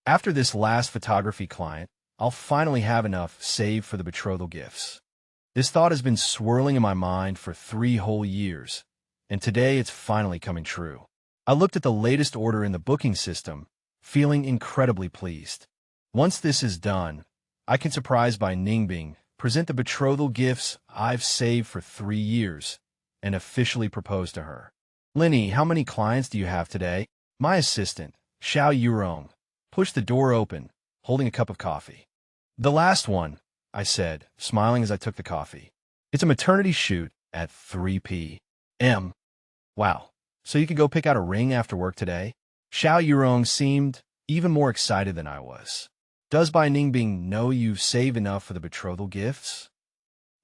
After this last photography client, I'll finally have enough saved for the betrothal gifts. This thought has been swirling in my mind for 3 whole years, and today it's finally coming true. I looked at the latest order in the booking system, feeling incredibly pleased. Once this is done, I can surprise Bai Ningbing, present the betrothal gifts I've saved for 3 years, and officially propose to her. Lin Yi, how many clients do you have today? My assistant, Yuan, pushed the door open, holding a cup of coffee. The last one, I said, smiling as I took the coffee. It's a maternity shoot at 3 p.m. Wow, so you could go pick out a ring after work today? Yuan seemed even more excited than I was. Does Bai Ningbing know you've saved enough for the betrothal gifts?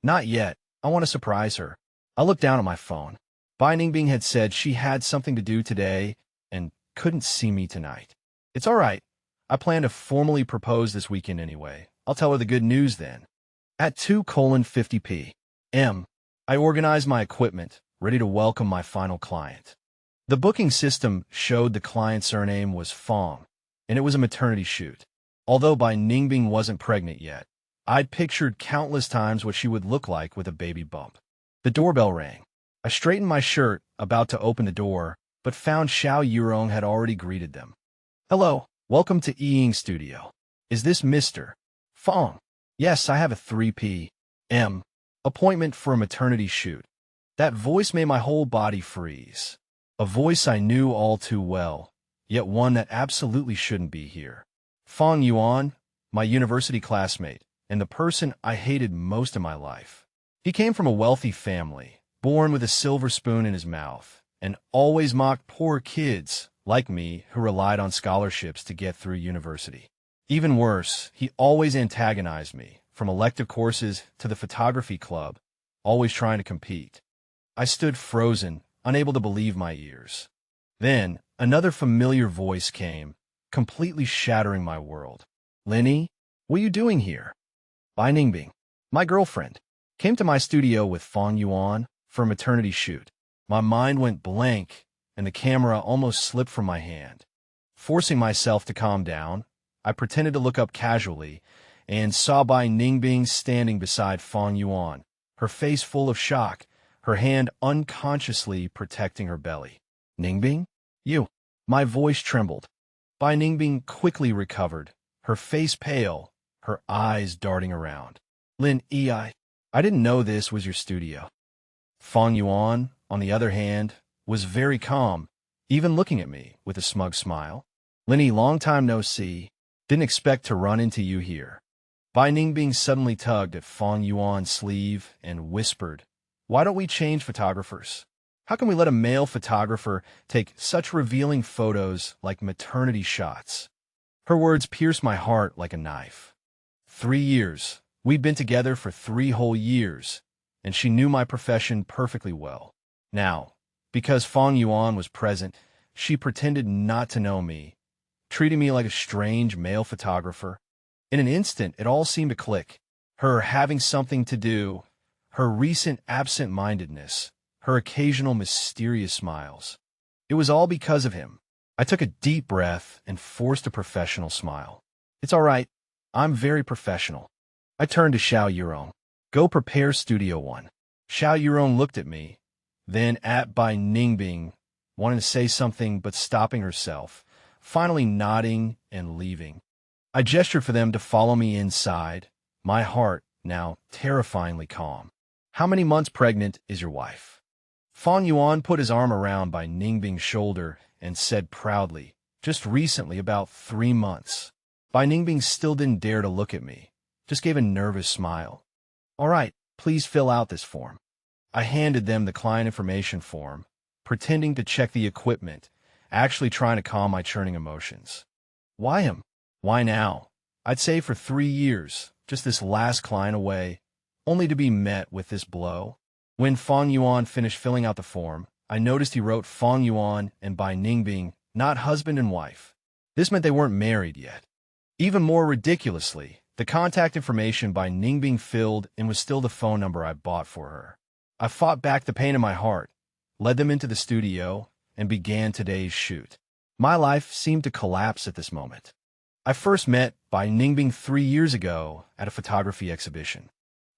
Not yet. I want to surprise her. I looked down at my phone. Bai Ningbing had said she had something to do today and couldn't see me tonight. It's all right. I plan to formally propose this weekend anyway. I'll tell her the good news then. At 2:50 p.m., I organized my equipment, ready to welcome my final client. The booking system showed the client's surname was Fang, and it was a maternity shoot. Although Bai Ningbing wasn't pregnant yet, I'd pictured countless times what she would look like with a baby bump. The doorbell rang. I straightened my shirt, about to open the door, but found Yuan had already greeted them. Hello, welcome to Ying Studio. Is this Mr. Fang? Yes, I have a 3 p.m. appointment for a maternity shoot. That voice made my whole body freeze. A voice I knew all too well, yet one that absolutely shouldn't be here. Fang Yuan, my university classmate, and the person I hated most in my life. He came from a wealthy family, born with a silver spoon in his mouth, and always mocked poor kids like me who relied on scholarships to get through university. Even worse, he always antagonized me, from elective courses to the photography club, always trying to compete. I stood frozen, unable to believe my ears. Then, another familiar voice came, completely shattering my world. Lin Yi, what are you doing here? Bai Ningbing, my girlfriend, came to my studio with Fang Yuan for a maternity shoot. My mind went blank, and the camera almost slipped from my hand. Forcing myself to calm down, I pretended to look up casually and saw Bai Ningbing standing beside Fang Yuan, her face full of shock, her hand unconsciously protecting her belly. Ningbing? You. My voice trembled. Bai Ningbing quickly recovered, her face pale, her eyes darting around. Lin Yi, I didn't know this was your studio. Fang Yuan, on the other hand, was very calm, even looking at me with a smug smile. Lin Yi, long time no see. Didn't expect to run into you here. Bai Ningbing suddenly tugged at Fang Yuan's sleeve and whispered, Why don't we change photographers? How can we let a male photographer take such revealing photos like maternity shots? Her words pierced my heart like a knife. 3 years. We'd been together for 3 whole years, and she knew my profession perfectly well. Now, because Fang Yuan was present, she pretended not to know me, treating me like a strange male photographer. In an instant, it all seemed to click. Her having something to do, her recent absent-mindedness, her occasional mysterious smiles. It was all because of him. I took a deep breath and forced a professional smile. It's all right. I'm very professional. I turned to Yuan. Go prepare Studio 1. Yuan looked at me, then at Bai Ningbing, wanting to say something but stopping herself, finally nodding and leaving. I gestured for them to follow me inside, my heart now terrifyingly calm. How many months pregnant is your wife? Fang Yuan put his arm around Bai Ningbing's shoulder and said proudly, Just recently, about 3 months. Bai Ningbing still didn't dare to look at me, just gave a nervous smile. All right, please fill out this form. I handed them the client information form, pretending to check the equipment, actually trying to calm my churning emotions. Why him? Why now? I'd saved for 3 years, just this last client away, only to be met with this blow. When Fang Yuan finished filling out the form, I noticed he wrote Fang Yuan and Bai Ningbing, not husband and wife. This meant they weren't married yet. Even more ridiculously, the contact information Bai Ningbing filled in was still the phone number I bought for her. I fought back the pain in my heart, led them into the studio, and began today's shoot. My life seemed to collapse at this moment. I first met Bai Ningbing 3 years ago at a photography exhibition.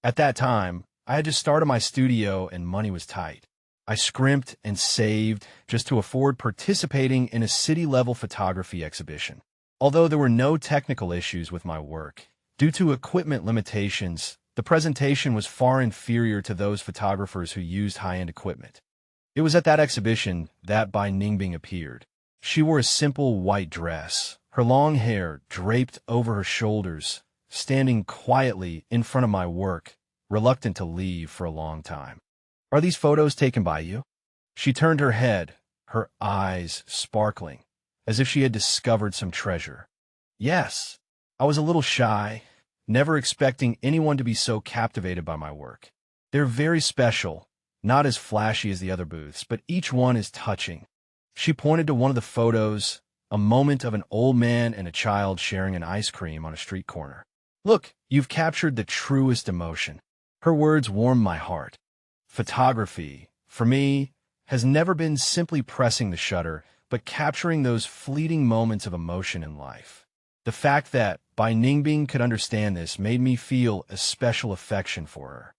At that time, I had just started my studio and money was tight. I scrimped and saved just to afford participating in a city-level photography exhibition. Although there were no technical issues with my work, due to equipment limitations, the presentation was far inferior to those photographers who used high-end equipment. It was at that exhibition that Bai Ningbing appeared. She wore a simple white dress, her long hair draped over her shoulders, standing quietly in front of my work, reluctant to leave for a long time. "Are these photos taken by you?" She turned her head, her eyes sparkling, as if she had discovered some treasure. Yes. I was a little shy, never expecting anyone to be so captivated by my work. They're very special, not as flashy as the other booths, but each one is touching. She pointed to one of the photos, a moment of an old man and a child sharing an ice cream on a street corner. "Look, you've captured the truest emotion." Her words warmed my heart. Photography, for me, has never been simply pressing the shutter, but capturing those fleeting moments of emotion in life. The fact that Bai Ningbing could understand this made me feel a special affection for her.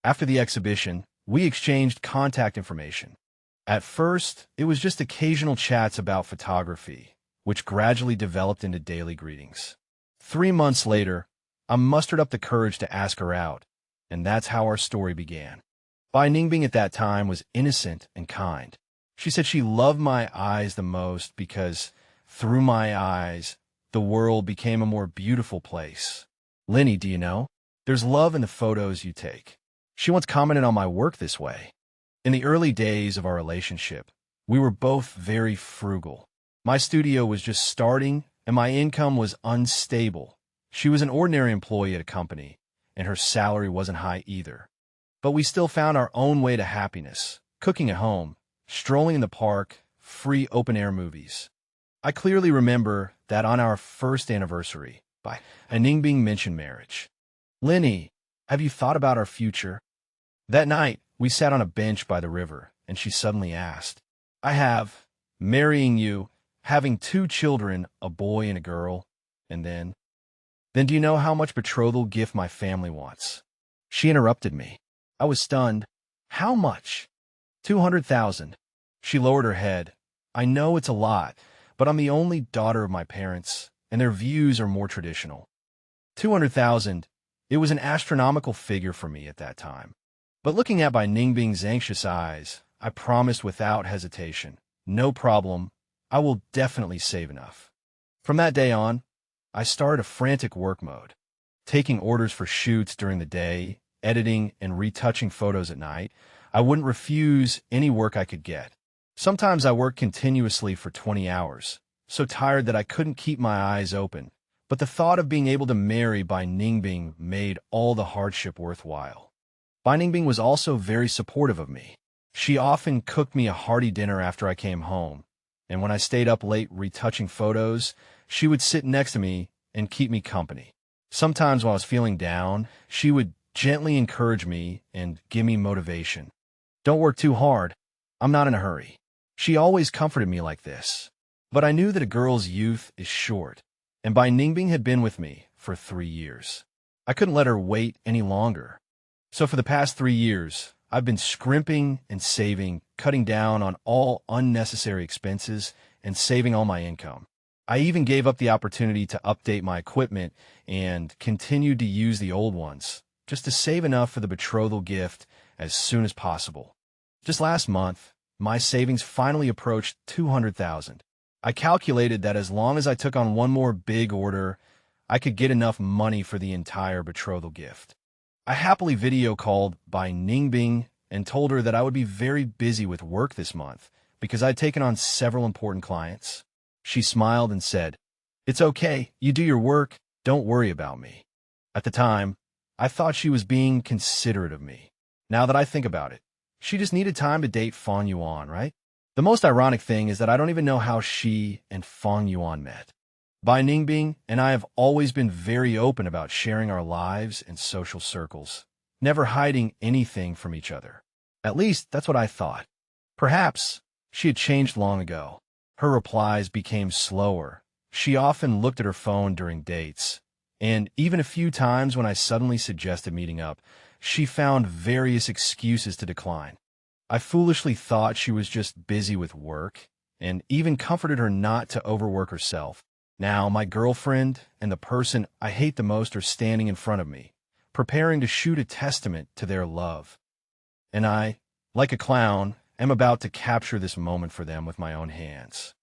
After the exhibition, we exchanged contact information. At first, it was just occasional chats about photography, which gradually developed into daily greetings. 3 months later, I mustered up the courage to ask her out, and that's how our story began. Bai Ningbing at that time was innocent and kind. She said she loved my eyes the most because, through my eyes, the world became a more beautiful place. "Lin Yi, do you know? There's love in the photos you take." She once commented on my work this way. In the early days of our relationship, we were both very frugal. My studio was just starting, and my income was unstable. She was an ordinary employee at a company, and her salary wasn't high either. But we still found our own way to happiness, cooking at home, strolling in the park, free open-air movies. I clearly remember that on our first anniversary, Bai Ningbing mentioned marriage. "Lin Yi, have you thought about our future?" That night, we sat on a bench by the river, and she suddenly asked, "I have. Marrying you, having 2 children, a boy and a girl, and then do you know how much betrothal gift my family wants?" She interrupted me. I was stunned. "How much?" 200,000. She lowered her head. "I know it's a lot, but I'm the only daughter of my parents, and their views are more traditional." 200,000. It was an astronomical figure for me at that time. But looking at Bai Ningbing's anxious eyes, I promised without hesitation, "No problem. I will definitely save enough." From that day on, I started a frantic work mode, taking orders for shoots during the day, editing and retouching photos at night. I wouldn't refuse any work I could get. Sometimes I worked continuously for 20 hours, so tired that I couldn't keep my eyes open. But the thought of being able to marry Bai Ningbing made all the hardship worthwhile. Bai Ningbing was also very supportive of me. She often cooked me a hearty dinner after I came home, and when I stayed up late retouching photos, she would sit next to me and keep me company. Sometimes while I was feeling down, she would gently encourage me and give me motivation. "Don't work too hard. I'm not in a hurry." She always comforted me like this. But I knew that a girl's youth is short, and Bai Ningbing had been with me for 3 years. I couldn't let her wait any longer. So for the past 3 years, I've been scrimping and saving, cutting down on all unnecessary expenses, and saving all my income. I even gave up the opportunity to update my equipment and continued to use the old ones, just to save enough for the betrothal gift as soon as possible. Just last month, my savings finally approached 200,000. I calculated that as long as I took on one more big order, I could get enough money for the entire betrothal gift. I happily video called Bai Ningbing and told her that I would be very busy with work this month because I'd taken on several important clients. She smiled and said, "It's okay, you do your work, don't worry about me." At the time, I thought she was being considerate of me. Now that I think about it, she just needed time to date Fang Yuan, right? The most ironic thing is that I don't even know how she and Fang Yuan met. Bai Ningbing and I have always been very open about sharing our lives and social circles, never hiding anything from each other. At least, that's what I thought. Perhaps she had changed long ago. Her replies became slower. She often looked at her phone during dates, and even a few times when I suddenly suggested meeting up, she found various excuses to decline. I foolishly thought she was just busy with work, and even comforted her not to overwork herself. Now, my girlfriend and the person I hate the most are standing in front of me, preparing to shoot a testament to their love. And I, like a clown, am about to capture this moment for them with my own hands.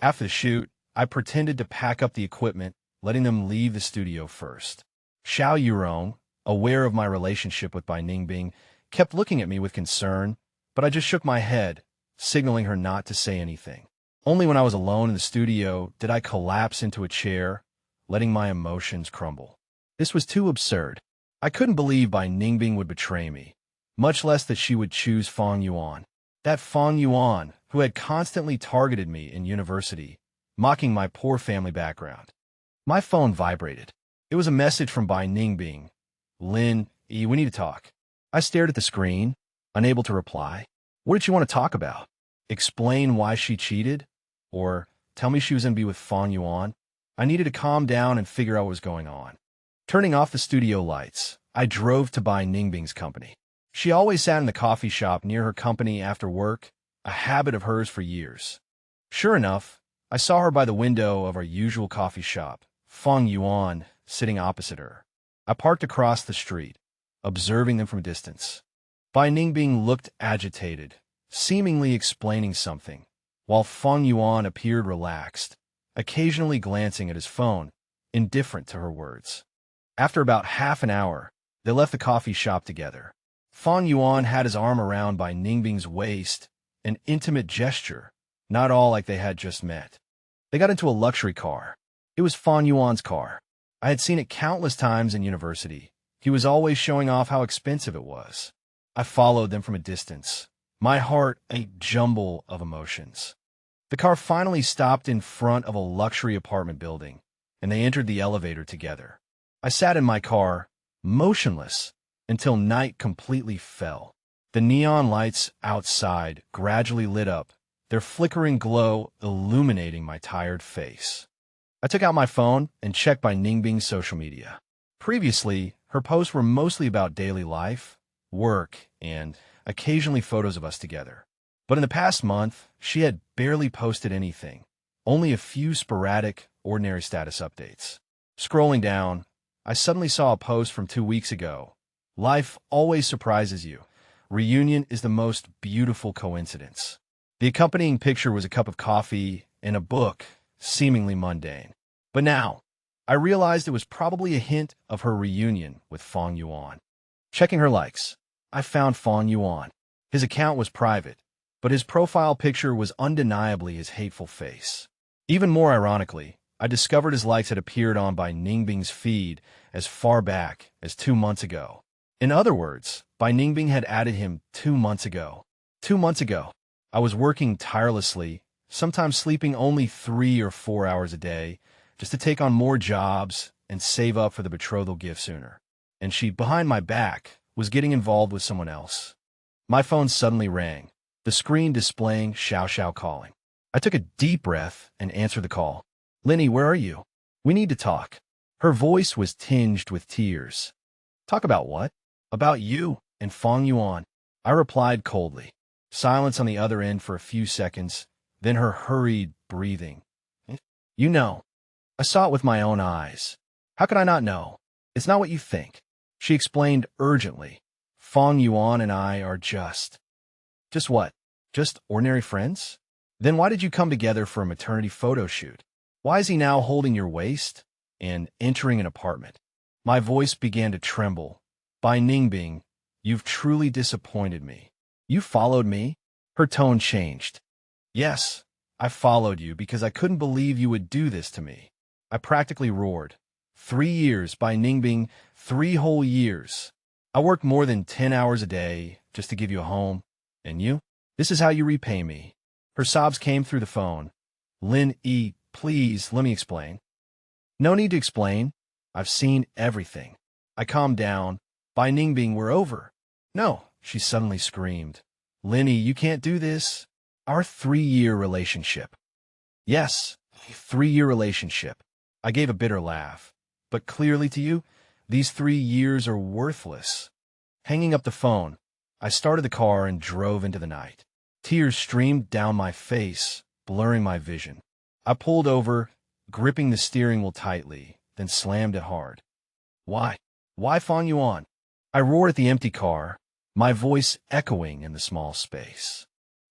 After the shoot, I pretended to pack up the equipment, letting them leave the studio first. Xiao Yurong, aware of my relationship with Bai Ningbing, kept looking at me with concern, but I just shook my head, signaling her not to say anything. Only when I was alone in the studio did I collapse into a chair, letting my emotions crumble. This was too absurd. I couldn't believe Bai Ningbing would betray me, much less that she would choose Fang Yuan. That Fang Yuan, who had constantly targeted me in university, mocking my poor family background. My phone vibrated. It was a message from Bai Ningbing. Lin Yi, we need to talk. I stared at the screen, unable to reply. What did she want to talk about? Explain why she cheated? Or tell me she was going to be with Fang Yuan? I needed to calm down and figure out what was going on. Turning off the studio lights, I drove to Bai Ningbing's company. She always sat in the coffee shop near her company after work, a habit of hers for years. Sure enough, I saw her by the window of our usual coffee shop, Fang Yuan, sitting opposite her. I parked across the street, observing them from a distance. Bai Ningbing looked agitated, seemingly explaining something, while Fang Yuan appeared relaxed, occasionally glancing at his phone, indifferent to her words. After about half an hour, they left the coffee shop together. Fang Yuan had his arm around Bai Ningbing's waist, an intimate gesture, not all like they had just met. They got into a luxury car. It was Fang Yuan's car. I had seen it countless times in university. He was always showing off how expensive it was. I followed them from a distance, my heart a jumble of emotions. The car finally stopped in front of a luxury apartment building, and they entered the elevator together. I sat in my car, motionless, until night completely fell. The neon lights outside gradually lit up, their flickering glow illuminating my tired face. I took out my phone and checked Bai Ningbing's social media. Previously, her posts were mostly about daily life, work, and occasionally photos of us together. But in the past month, she had barely posted anything, only a few sporadic, ordinary status updates. Scrolling down, I suddenly saw a post from 2 weeks ago. Life always surprises you. Reunion is the most beautiful coincidence. The accompanying picture was a cup of coffee and a book, seemingly mundane. But now, I realized it was probably a hint of her reunion with Fang Yuan. Checking her likes, I found Fang Yuan. His account was private, but his profile picture was undeniably his hateful face. Even more ironically, I discovered his likes had appeared on Bai Ningbing's feed as far back as 2 months ago. In other words, Bai Ningbing had added him 2 months ago. 2 months ago, I was working tirelessly, sometimes sleeping only 3 or 4 hours a day, just to take on more jobs and save up for the betrothal gift sooner. And she, behind my back, was getting involved with someone else. My phone suddenly rang, the screen displaying Xiao Xiao calling. I took a deep breath and answered the call. Lin Yi, where are you? We need to talk. Her voice was tinged with tears. Talk about what? About you and Fang Yuan. I replied coldly. Silence on the other end for a few seconds, then her hurried breathing. You know. I saw it with my own eyes. How could I not know? It's not what you think. She explained urgently. Fang Yuan and I are just what? Just ordinary friends? Then why did you come together for a maternity photo shoot? Why is he now holding your waist and entering an apartment? My voice began to tremble. Bai Ningbing, you've truly disappointed me. You followed me? Her tone changed. Yes, I followed you because I couldn't believe you would do this to me. I practically roared. 3 years, Bai Ningbing, 3 whole years. I worked more than 10 hours a day just to give you a home. And you? This is how you repay me. Her sobs came through the phone. Lin Yi, please, let me explain. No need to explain. I've seen everything. I calmed down. Bai Ningbing, we're over. No, she suddenly screamed. Lin Yi, you can't do this. Our 3-year relationship. Yes, 3-year relationship. I gave a bitter laugh. But clearly to you, these 3 years are worthless. Hanging up the phone, I started the car and drove into the night. Tears streamed down my face, blurring my vision. I pulled over, gripping the steering wheel tightly, then slammed it hard. Why? Why Fang Yuan? I roared at the empty car, my voice echoing in the small space.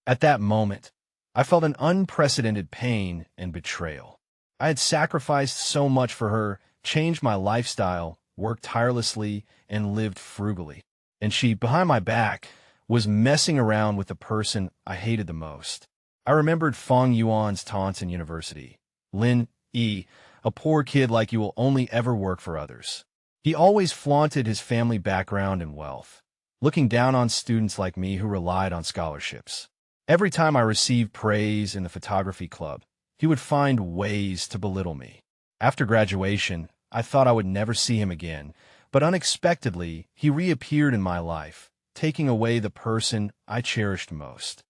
At that moment, I felt an unprecedented pain and betrayal. I had sacrificed so much for her, changed my lifestyle, worked tirelessly, and lived frugally. And she, behind my back, was messing around with the person I hated the most. I remembered Fang Yuan's taunts in university. Lin Yi, a poor kid like you will only ever work for others. He always flaunted his family background and wealth, looking down on students like me who relied on scholarships. Every time I received praise in the photography club, he would find ways to belittle me. After graduation, I thought I would never see him again, but unexpectedly, he reappeared in my life, taking away the person I cherished most.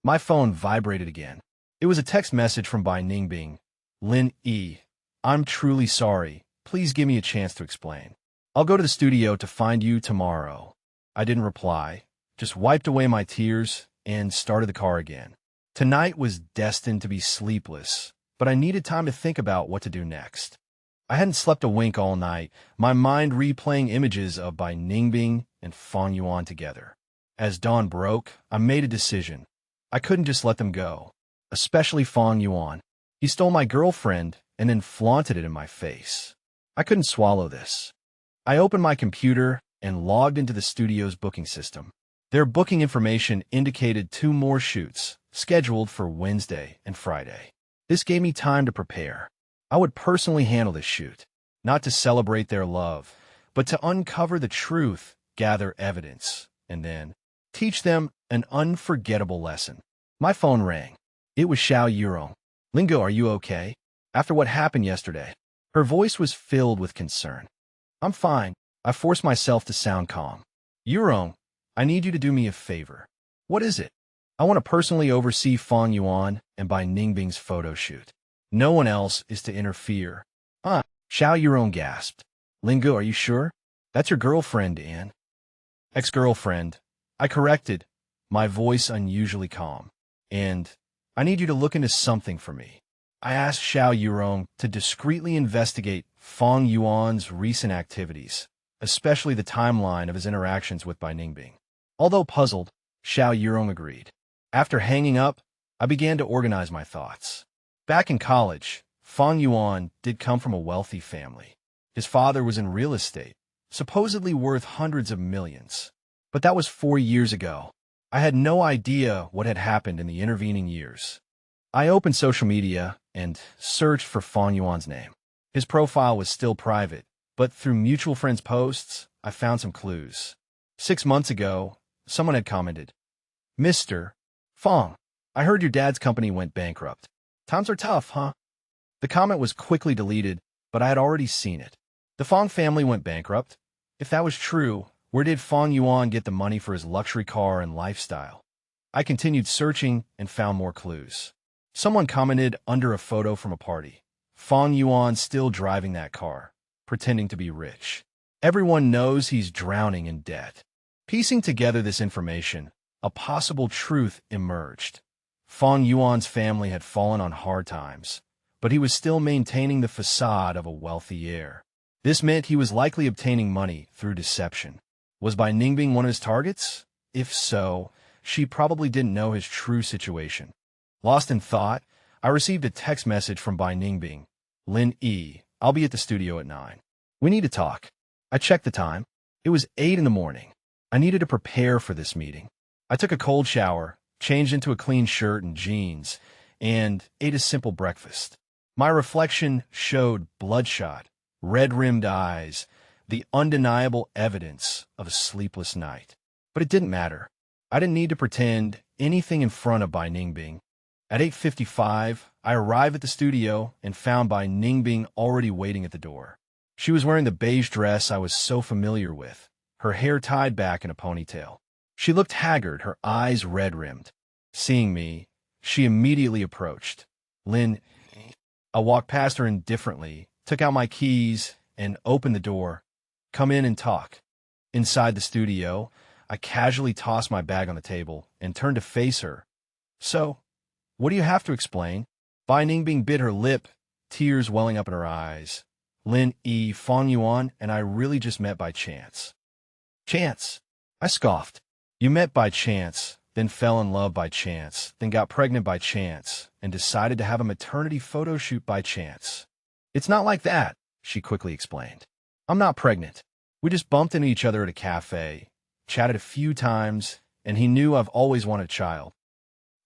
My phone vibrated again. It was a text message from Bai Ningbing. Lin Yi, I'm truly sorry. Please give me a chance to explain. I'll go to the studio to find you tomorrow. I didn't reply, just wiped away my tears and started the car again. Tonight was destined to be sleepless, but I needed time to think about what to do next. I hadn't slept a wink all night, my mind replaying images of Bai Ningbing and Fang Yuan together. As dawn broke, I made a decision. I couldn't just let them go, especially Fang Yuan. He stole my girlfriend and then flaunted it in my face. I couldn't swallow this. I opened my computer and logged into the studio's booking system. Their booking information indicated 2 more shoots, scheduled for Wednesday and Friday. This gave me time to prepare. I would personally handle this shoot, not to celebrate their love, but to uncover the truth, gather evidence, and then teach them an unforgettable lesson. My phone rang. It was Xiao Yurong. Lingo, are you okay? After what happened yesterday? Her voice was filled with concern. I'm fine. I forced myself to sound calm. Yurong, I need you to do me a favor. What is it? I want to personally oversee Fang Yuan and Bai Ningbing's photo shoot. No one else is to interfere. Xiao Yurong gasped. Lingo, are you sure? That's your girlfriend, Anne. Ex-girlfriend. I corrected, my voice unusually calm. And I need you to look into something for me. I asked Xiao Yurong to discreetly investigate Fang Yuan's recent activities, especially the timeline of his interactions with Bai Ningbing. Although puzzled, Xiao Yurong agreed. After hanging up, I began to organize my thoughts. Back in college, Fang Yuan did come from a wealthy family. His father was in real estate, supposedly worth hundreds of millions. But that was 4 years ago. I had no idea what had happened in the intervening years. I opened social media and searched for Fang Yuan's name. His profile was still private, but through mutual friends' posts, I found some clues. 6 months ago, someone had commented, Mr. Fang, I heard your dad's company went bankrupt. Times are tough, huh? The comment was quickly deleted, but I had already seen it. The Fang family went bankrupt. If that was true, where did Fang Yuan get the money for his luxury car and lifestyle? I continued searching and found more clues. Someone commented under a photo from a party. Fang Yuan still driving that car, pretending to be rich. Everyone knows he's drowning in debt. Piecing together this information, a possible truth emerged. Fang Yuan's family had fallen on hard times, but he was still maintaining the facade of a wealthy heir. This meant he was likely obtaining money through deception. Was Bai Ningbing one of his targets? If so, she probably didn't know his true situation. Lost in thought, I received a text message from Bai Ningbing. Lin Yi, I'll be at the studio at 9. We need to talk. I checked the time. It was 8 in the morning. I needed to prepare for this meeting. I took a cold shower, changed into a clean shirt and jeans, and ate a simple breakfast. My reflection showed bloodshot, red-rimmed eyes, the undeniable evidence of a sleepless night. But it didn't matter. I didn't need to pretend anything in front of Bai Ningbing. At 8:55, I arrived at the studio and found Bai Ningbing already waiting at the door. She was wearing the beige dress I was so familiar with, her hair tied back in a ponytail. She looked haggard, her eyes red-rimmed. Seeing me, she immediately approached. Lin, I walked past her indifferently, took out my keys, and opened the door. Come in and talk. Inside the studio, I casually tossed my bag on the table and turned to face her. So, what do you have to explain? Bai Ningbing bit her lip, tears welling up in her eyes. Lin Yi, Fang Yuan, and I really just met by chance. Chance? I scoffed. You met by chance, then fell in love by chance, then got pregnant by chance, and decided to have a maternity photo shoot by chance. It's not like that, she quickly explained. I'm not pregnant. We just bumped into each other at a cafe, chatted a few times, and he knew I've always wanted a child.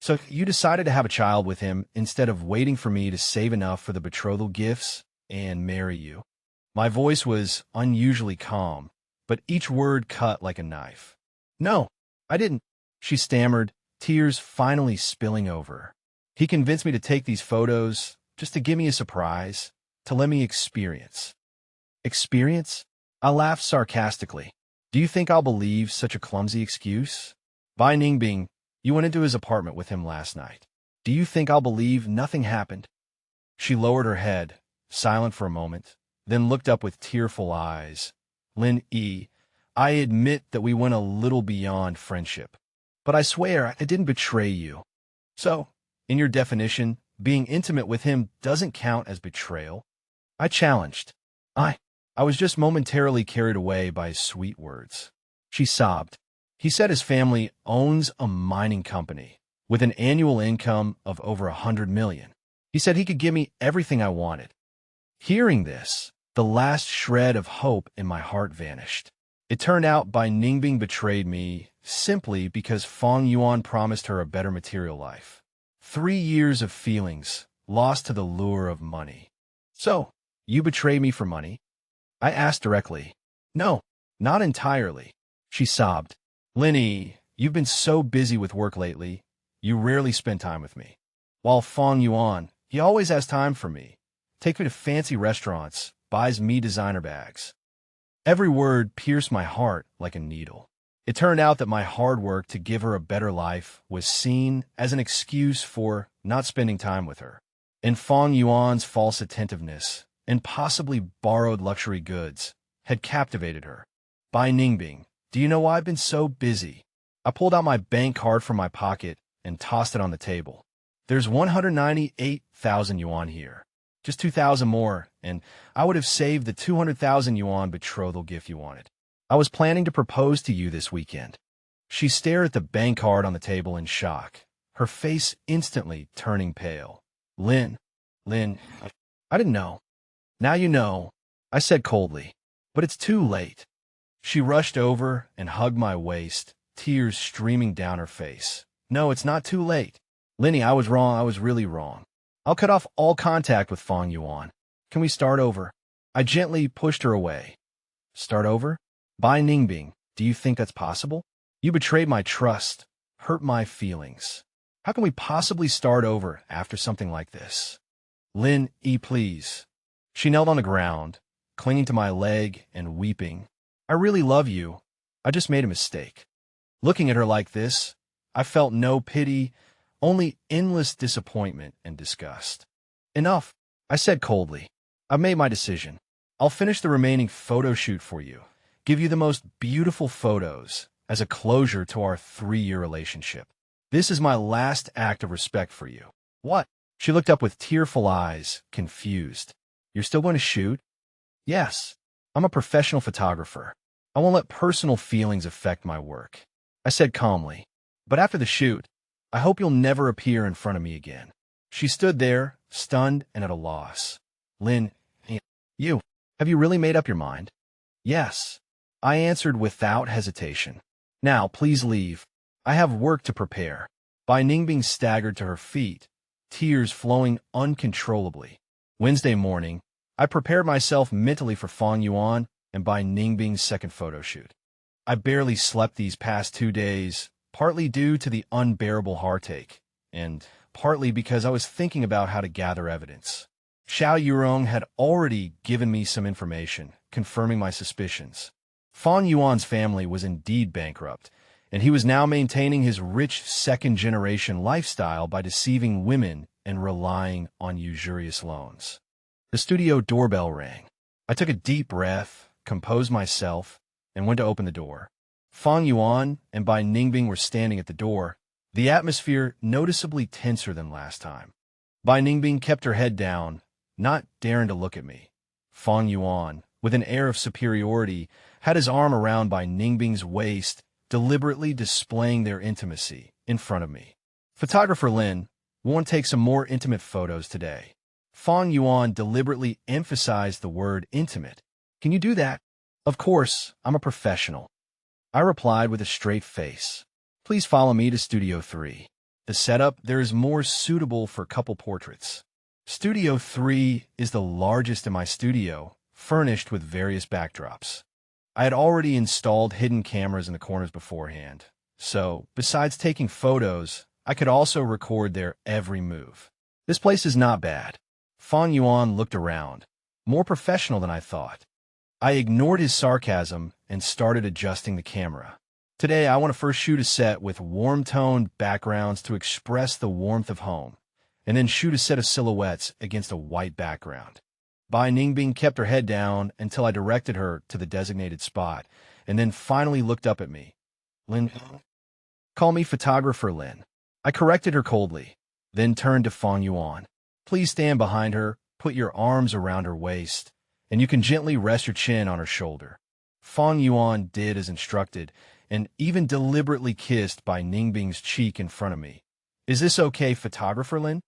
So you decided to have a child with him instead of waiting for me to save enough for the betrothal gifts and marry you. My voice was unusually calm, but each word cut like a knife. No, I didn't, she stammered, tears finally spilling over. He convinced me to take these photos just to give me a surprise, to let me experience. Experience? I laughed sarcastically. Do you think I'll believe such a clumsy excuse? Bai Ningbing, you went into his apartment with him last night. Do you think I'll believe nothing happened? She lowered her head, silent for a moment, then looked up with tearful eyes. Lin Yi, I admit that we went a little beyond friendship, but I swear I didn't betray you. So, in your definition, being intimate with him doesn't count as betrayal? I challenged. I was just momentarily carried away by his sweet words. She sobbed. He said his family owns a mining company with an annual income of over 100 million. He said he could give me everything I wanted. Hearing this, the last shred of hope in my heart vanished. It turned out Bai Ningbing betrayed me simply because Fang Yuan promised her a better material life. 3 years of feelings lost to the lure of money. So, you betrayed me for money? I asked directly. No, not entirely. She sobbed. Lin Yi, you've been so busy with work lately, you rarely spend time with me. While Fang Yuan, he always has time for me. Takes me to fancy restaurants, buys me designer bags. Every word pierced my heart like a needle. It turned out that my hard work to give her a better life was seen as an excuse for not spending time with her. And Fang Yuan's false attentiveness and possibly borrowed luxury goods had captivated her. Bai Ningbing, do you know why I've been so busy? I pulled out my bank card from my pocket and tossed it on the table. There's 198,000 yuan here. Just 2,000 more, and I would have saved the 200,000 yuan betrothal gift you wanted. I was planning to propose to you this weekend. She stared at the bank card on the table in shock, her face instantly turning pale. Lin, I didn't know. Now you know, I said coldly, but it's too late. She rushed over and hugged my waist, tears streaming down her face. No, it's not too late. Lin Yi, I was wrong. I was really wrong. I'll cut off all contact with Fang Yuan. Can we start over? I gently pushed her away. Start over? Bai Ningbing, do you think that's possible? You betrayed my trust, hurt my feelings. How can we possibly start over after something like this? Lin Yi, please. She knelt on the ground, clinging to my leg and weeping. I really love you. I just made a mistake. Looking at her like this, I felt no pity, only endless disappointment and disgust. Enough, I said coldly. I've made my decision. I'll finish the remaining photo shoot for you, give you the most beautiful photos as a closure to our 3-year relationship. This is my last act of respect for you. What? She looked up with tearful eyes, confused. You're still going to shoot? Yes. I'm a professional photographer. I won't let personal feelings affect my work. I said calmly. But after the shoot, I hope you'll never appear in front of me again. She stood there, stunned and at a loss. Lin, have you really made up your mind? Yes. I answered without hesitation. Now, please leave. I have work to prepare. Bai Ningbing staggered to her feet, tears flowing uncontrollably. Wednesday morning, I prepared myself mentally for Fang Yuan and Bai Ningbing's second photo shoot. I barely slept these past 2 days, partly due to the unbearable heartache, and partly because I was thinking about how to gather evidence. Xiao Yurong had already given me some information, confirming my suspicions. Fang Yuan's family was indeed bankrupt, and he was now maintaining his rich second-generation lifestyle by deceiving women and relying on usurious loans. The studio doorbell rang. I took a deep breath, composed myself, and went to open the door. Fang Yuan and Bai Ningbing were standing at the door, the atmosphere noticeably tenser than last time. Bai Ningbing kept her head down, not daring to look at me. Fang Yuan, with an air of superiority, had his arm around Bai Ningbing's waist, deliberately displaying their intimacy in front of me. "Photographer Lin, we want to take some more intimate photos today." Fang Yuan deliberately emphasized the word intimate. "Can you do that?" "Of course, I'm a professional," I replied with a straight face. "Please follow me to Studio 3. The setup there is more suitable for couple portraits." Studio 3 is the largest in my studio, furnished with various backdrops. I had already installed hidden cameras in the corners beforehand, so, besides taking photos, I could also record their every move. "This place is not bad." Fang Yuan looked around, more professional than I thought. I ignored his sarcasm and started adjusting the camera. "Today, I want to first shoot a set with warm-toned backgrounds to express the warmth of home, and then shoot a set of silhouettes against a white background." Bai Ningbing kept her head down until I directed her to the designated spot, and then finally looked up at me. "Lin, call me Photographer Lin." I corrected her coldly, then turned to Fang Yuan. "Please stand behind her, put your arms around her waist, and you can gently rest your chin on her shoulder." Fang Yuan did as instructed, and even deliberately kissed Bai Ningbing's cheek in front of me. "Is this okay, Photographer Lin?"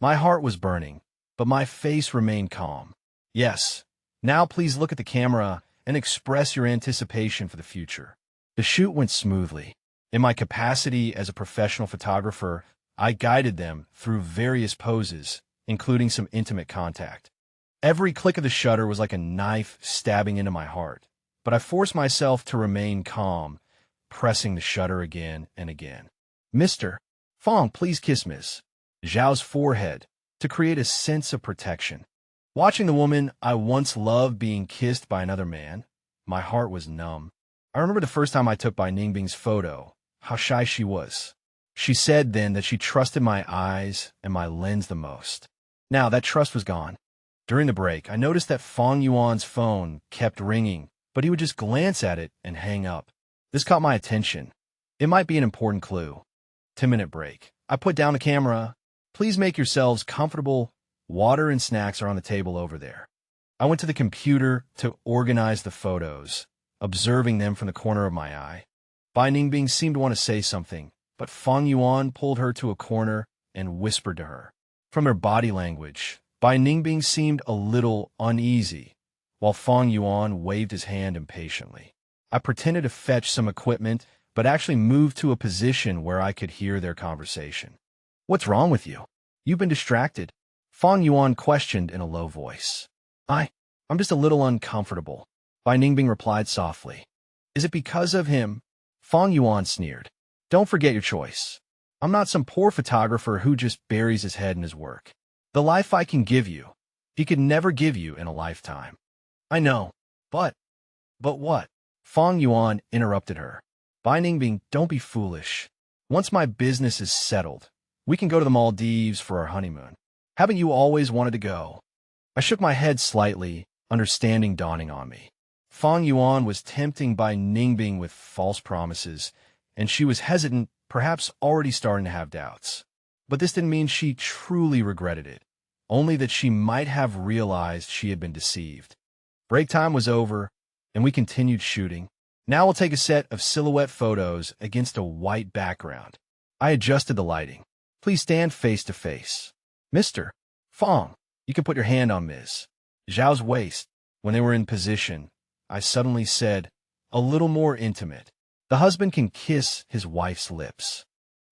My heart was burning, but my face remained calm. "Yes. Now please look at the camera and express your anticipation for the future." The shoot went smoothly. In my capacity as a professional photographer, I guided them through various poses, including some intimate contact. Every click of the shutter was like a knife stabbing into my heart, but I forced myself to remain calm, pressing the shutter again and again. "Mr. Fang, please kiss Ms. Zhao's forehead to create a sense of protection." Watching the woman I once loved being kissed by another man, my heart was numb. I remember the first time I took Bai Ningbing's photo, how shy she was. She said then that she trusted my eyes and my lens the most. Now that trust was gone. During the break, I noticed that Fang Yuan's phone kept ringing, but he would just glance at it and hang up. This caught my attention. It might be an important clue. 10-minute break. I put down the camera. "Please make yourselves comfortable. Water and snacks are on the table over there." I went to the computer to organize the photos, observing them from the corner of my eye. Bai Ningbing seemed to want to say something, but Fang Yuan pulled her to a corner and whispered to her. From her body language, Bai Ningbing seemed a little uneasy, while Fang Yuan waved his hand impatiently. I pretended to fetch some equipment, but actually moved to a position where I could hear their conversation. "What's wrong with you? You've been distracted," Fang Yuan questioned in a low voice. I'm just a little uncomfortable," Bai Ningbing replied softly. "Is it because of him?" Fang Yuan sneered. "Don't forget your choice. I'm not some poor photographer who just buries his head in his work. The life I can give you, he could never give you in a lifetime." "I know, but what?" Fang Yuan interrupted her. "Bai Ningbing, don't be foolish. Once my business is settled, we can go to the Maldives for our honeymoon. Haven't you always wanted to go?" I shook my head slightly, understanding dawning on me. Fang Yuan was tempting Bai Ningbing with false promises, and she was hesitant, perhaps already starting to have doubts. But this didn't mean she truly regretted it, only that she might have realized she had been deceived. Break time was over, and we continued shooting. Now we'll take a set of silhouette photos against a white background. I adjusted the lighting. "Please stand face to face." "Mr. Fang, you can put your hand on Ms. Zhao's waist." When they were in position, I suddenly said, a little more intimate, "The husband can kiss his wife's lips."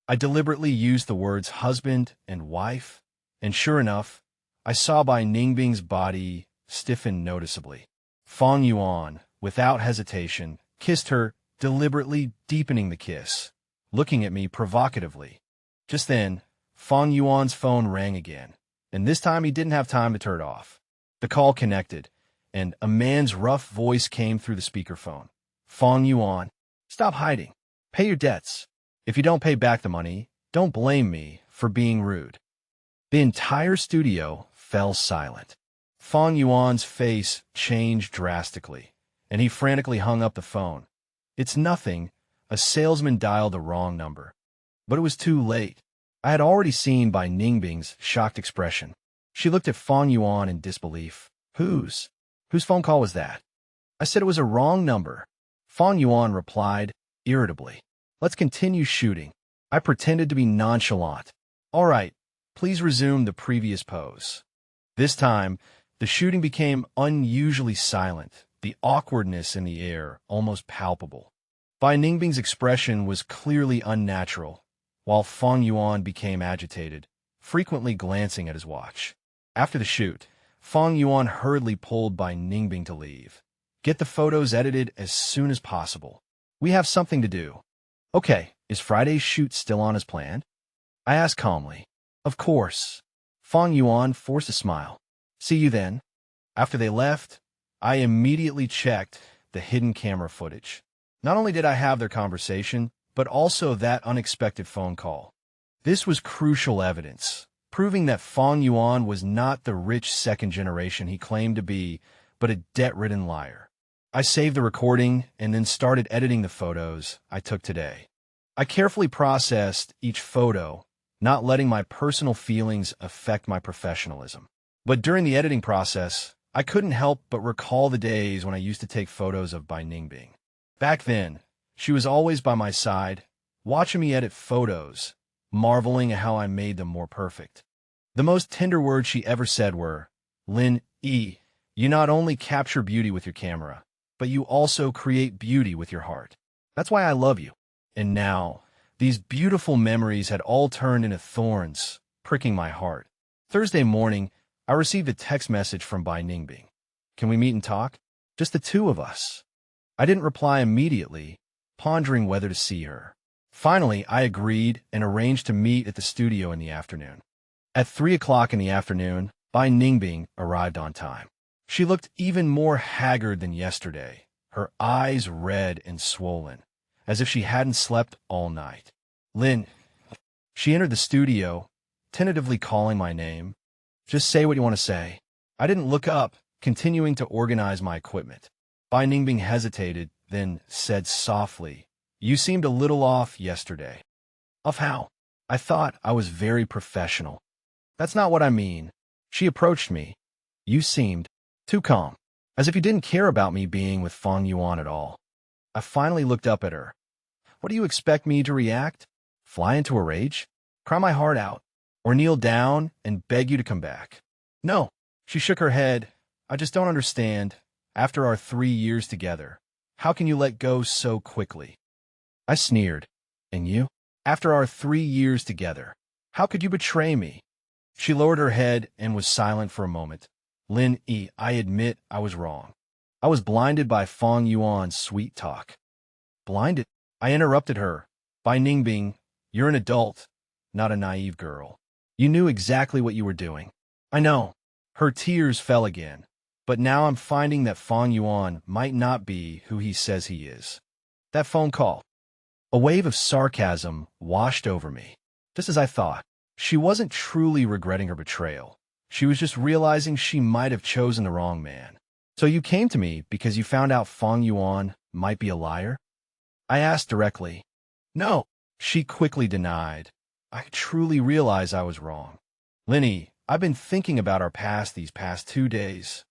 I deliberately used the words husband and wife, and sure enough, I saw Bai Ningbing's body stiffen noticeably. Fang Yuan, without hesitation, kissed her, deliberately deepening the kiss, looking at me provocatively. Just then, Fang Yuan's phone rang again, and this time he didn't have time to turn it off. The call connected, and a man's rough voice came through the speakerphone. "Fang Yuan, stop hiding. Pay your debts. If you don't pay back the money, don't blame me for being rude." The entire studio fell silent. Fang Yuan's face changed drastically, and he frantically hung up the phone. It's nothing. A salesman dialed the wrong number. But it was too late. I had already seen Bai Ningbing's shocked expression. She looked at Fang Yuan in disbelief. Whose phone call was that? I said it was a wrong number. Fang Yuan replied, irritably. Let's continue shooting. I pretended to be nonchalant. All right, please resume the previous pose. This time, the shooting became unusually silent, the awkwardness in the air almost palpable. Bai Ningbing's expression was clearly unnatural, while Fang Yuan became agitated, frequently glancing at his watch. After the shoot, Fang Yuan hurriedly pulled Bai Ningbing to leave. Get the photos edited as soon as possible. We have something to do. Okay, is Friday's shoot still on as planned? I asked calmly. Of course. Fang Yuan forced a smile. See you then. After they left, I immediately checked the hidden camera footage. Not only did I have their conversation, but also that unexpected phone call. This was crucial evidence, proving that Fang Yuan was not the rich second generation he claimed to be, but a debt-ridden liar. I saved the recording and then started editing the photos I took today. I carefully processed each photo, not letting my personal feelings affect my professionalism. But during the editing process, I couldn't help but recall the days when I used to take photos of Bai Ningbing. Back then, she was always by my side, watching me edit photos, marveling at how I made them more perfect. The most tender words she ever said were, Lin Yi, you not only capture beauty with your camera, but you also create beauty with your heart. That's why I love you. And now, these beautiful memories had all turned into thorns, pricking my heart. Thursday morning, I received a text message from Bai Ningbing. Can we meet and talk? Just the two of us. I didn't reply immediately, pondering whether to see her. Finally, I agreed and arranged to meet at the studio in the afternoon. At 3 o'clock in the afternoon, Bai Ningbing arrived on time. She looked even more haggard than yesterday, her eyes red and swollen, as if she hadn't slept all night. Lin. She entered the studio, tentatively calling my name. Just say what you want to say. I didn't look up, continuing to organize my equipment. Bai Ningbing hesitated, then said softly, You seemed a little off yesterday. Off how? I thought I was very professional. That's not what I mean. She approached me. You seemed too calm, as if you didn't care about me being with Fang Yuan at all. I finally looked up at her. What do you expect me to react? Fly into a rage? Cry my heart out? Or kneel down and beg you to come back? No. She shook her head. I just don't understand. After our 3 years together, how can you let go so quickly? I sneered. And you? After our 3 years together, how could you betray me? She lowered her head and was silent for a moment. Lin Yi, I admit I was wrong. I was blinded by Fang Yuan's sweet talk. Blinded? I interrupted her. Bai Ningbing, you're an adult, not a naive girl. You knew exactly what you were doing. I know. Her tears fell again. But now I'm finding that Fang Yuan might not be who he says he is. That phone call. A wave of sarcasm washed over me. Just as I thought. She wasn't truly regretting her betrayal. She was just realizing she might have chosen the wrong man. So you came to me because you found out Fang Yuan might be a liar? I asked directly. No, she quickly denied. I truly realized I was wrong. Lin Yi, I've been thinking about our past these past 2 days.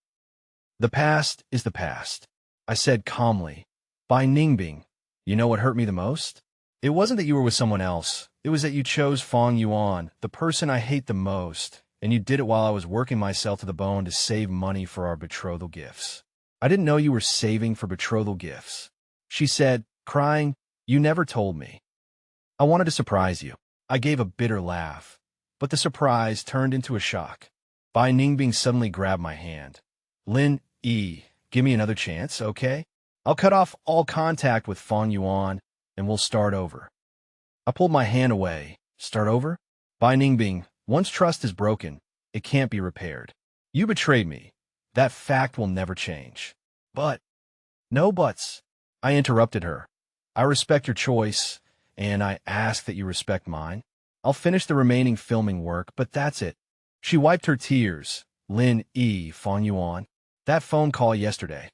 The past is the past, I said calmly. Bai Ningbing, you know what hurt me the most? It wasn't that you were with someone else. It was that you chose Fang Yuan, the person I hate the most, and you did it while I was working myself to the bone to save money for our betrothal gifts. I didn't know you were saving for betrothal gifts. She said, crying, you never told me. I wanted to surprise you. I gave a bitter laugh, but the surprise turned into a shock. Bai Ningbing suddenly grabbed my hand. Lin Yi, give me another chance, okay? I'll cut off all contact with Fang Yuan, and we'll start over. I pulled my hand away. Start over? Bai Ningbing, once trust is broken, it can't be repaired. You betrayed me. That fact will never change. But, no buts. I interrupted her. I respect your choice, and I ask that you respect mine. I'll finish the remaining filming work, but that's it. She wiped her tears. Lin Yi, Fang Yuan. That phone call yesterday.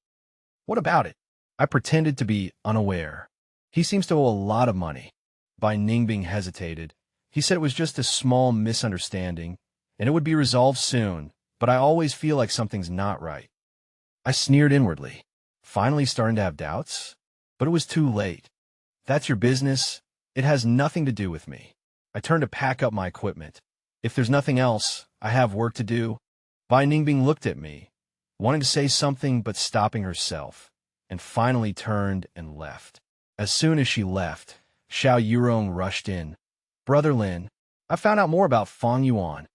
What about it? I pretended to be unaware. He seems to owe a lot of money. Bai Ningbing hesitated. He said it was just a small misunderstanding, and it would be resolved soon, but I always feel like something's not right. I sneered inwardly, finally starting to have doubts. But it was too late. That's your business. It has nothing to do with me. I turned to pack up my equipment. If there's nothing else, I have work to do. Bai Ningbing looked at me, wanting to say something but stopping herself, and finally turned and left. As soon as she left, Xiao Yurong rushed in. Brother Lin, I found out more about Fang Yuan.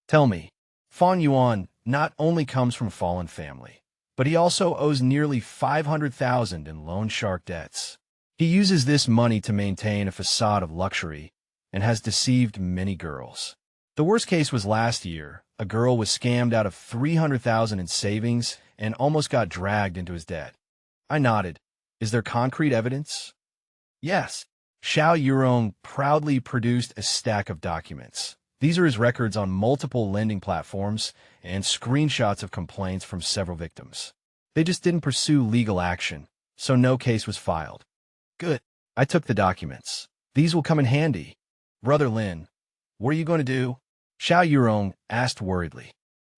Tell me, Fang Yuan not only comes from a fallen family, but he also owes nearly 500,000 in loan shark debts. He uses this money to maintain a facade of luxury and has deceived many girls. The worst case was last year. A girl was scammed out of 300,000 in savings and almost got dragged into his debt. I nodded. Is there concrete evidence? Yes. Xiao Yurong proudly produced a stack of documents. These are his records on multiple lending platforms and screenshots of complaints from several victims. They just didn't pursue legal action, so no case was filed. Good. I took the documents. These will come in handy. Brother Lin, what are you going to do? Xiao Yurong asked worriedly.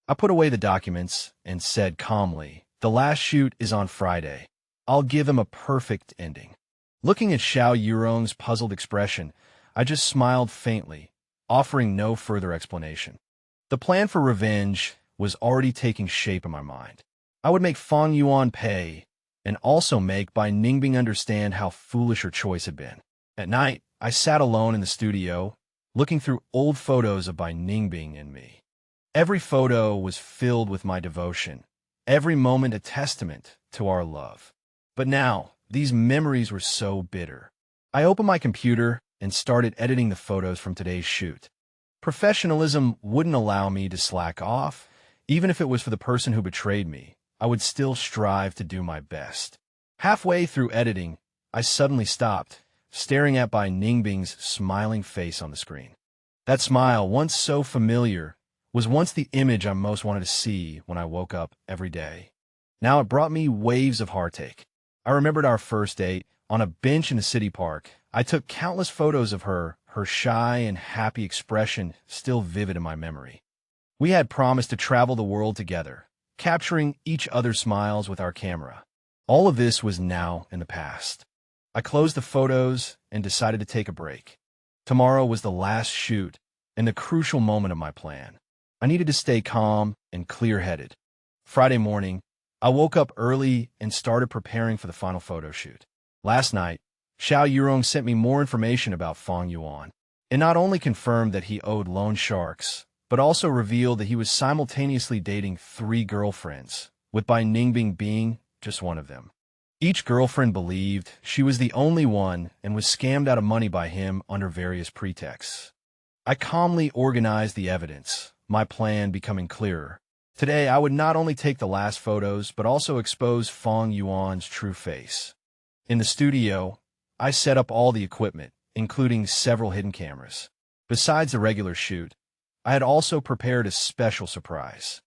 I put away the documents and said calmly, the last shoot is on Friday. I'll give him a perfect ending. Looking at Xiao Yurong's puzzled expression, I just smiled faintly, offering no further explanation. The plan for revenge was already taking shape in my mind. I would make Fang Yuan pay, and also make Bai Ningbing understand how foolish her choice had been. At night, I sat alone in the studio, looking through old photos of Bai Ningbing and me. Every photo was filled with my devotion, every moment a testament to our love. But now, these memories were so bitter. I opened my computer and started editing the photos from today's shoot. Professionalism wouldn't allow me to slack off. Even if it was for the person who betrayed me, I would still strive to do my best. Halfway through editing, I suddenly stopped, staring at Bai Ningbing's smiling face on the screen. That smile, once so familiar, was once the image I most wanted to see when I woke up every day. Now it brought me waves of heartache. I remembered our first date. On a bench in the city park, I took countless photos of her shy and happy expression still vivid in my memory. We had promised to travel the world together, capturing each other's smiles with our camera. All of this was now in the past. I closed the photos and decided to take a break. Tomorrow was the last shoot and the crucial moment of my plan. I needed to stay calm and clear-headed. Friday morning, I woke up early and started preparing for the final photo shoot. Last night, Xiao Yurong sent me more information about Fang Yuan. It not only confirmed that he owed loan sharks, but also revealed that he was simultaneously dating 3 girlfriends, with Bai Ningbing being just one of them. Each girlfriend believed she was the only one and was scammed out of money by him under various pretexts. I calmly organized the evidence, my plan becoming clearer. Today, I would not only take the last photos, but also expose Fang Yuan's true face. In the studio, I set up all the equipment, including several hidden cameras. Besides the regular shoot, I had also prepared a special surprise.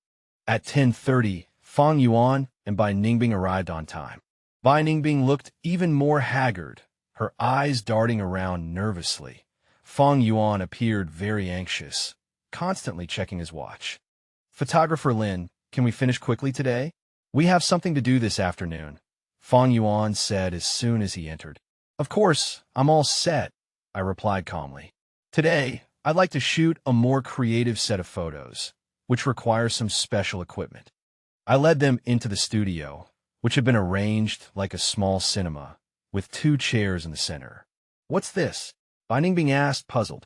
At 10:30, Fang Yuan and Bai Ningbing arrived on time. Bai Ningbing looked even more haggard, her eyes darting around nervously. Fang Yuan appeared very anxious, constantly checking his watch. Photographer Lin, can we finish quickly today? We have something to do this afternoon, Fang Yuan said as soon as he entered. Of course, I'm all set, I replied calmly. Today, I'd like to shoot a more creative set of photos, which requires some special equipment. I led them into the studio, which had been arranged like a small cinema, with 2 chairs in the center. What's this? Bai Ningbing asked, puzzled.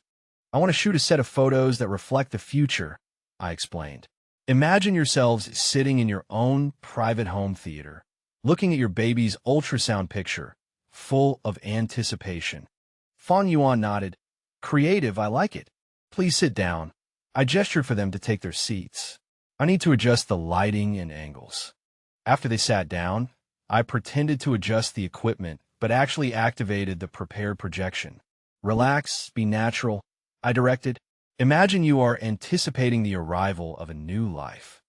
I want to shoot a set of photos that reflect the future, I explained. Imagine yourselves sitting in your own private home theater, looking at your baby's ultrasound picture, full of anticipation. Fang Yuan nodded. Creative, I like it. Please sit down. I gestured for them to take their seats. I need to adjust the lighting and angles. After they sat down, I pretended to adjust the equipment, but actually activated the prepared projection. Relax, be natural, I directed. Imagine you are anticipating the arrival of a new life.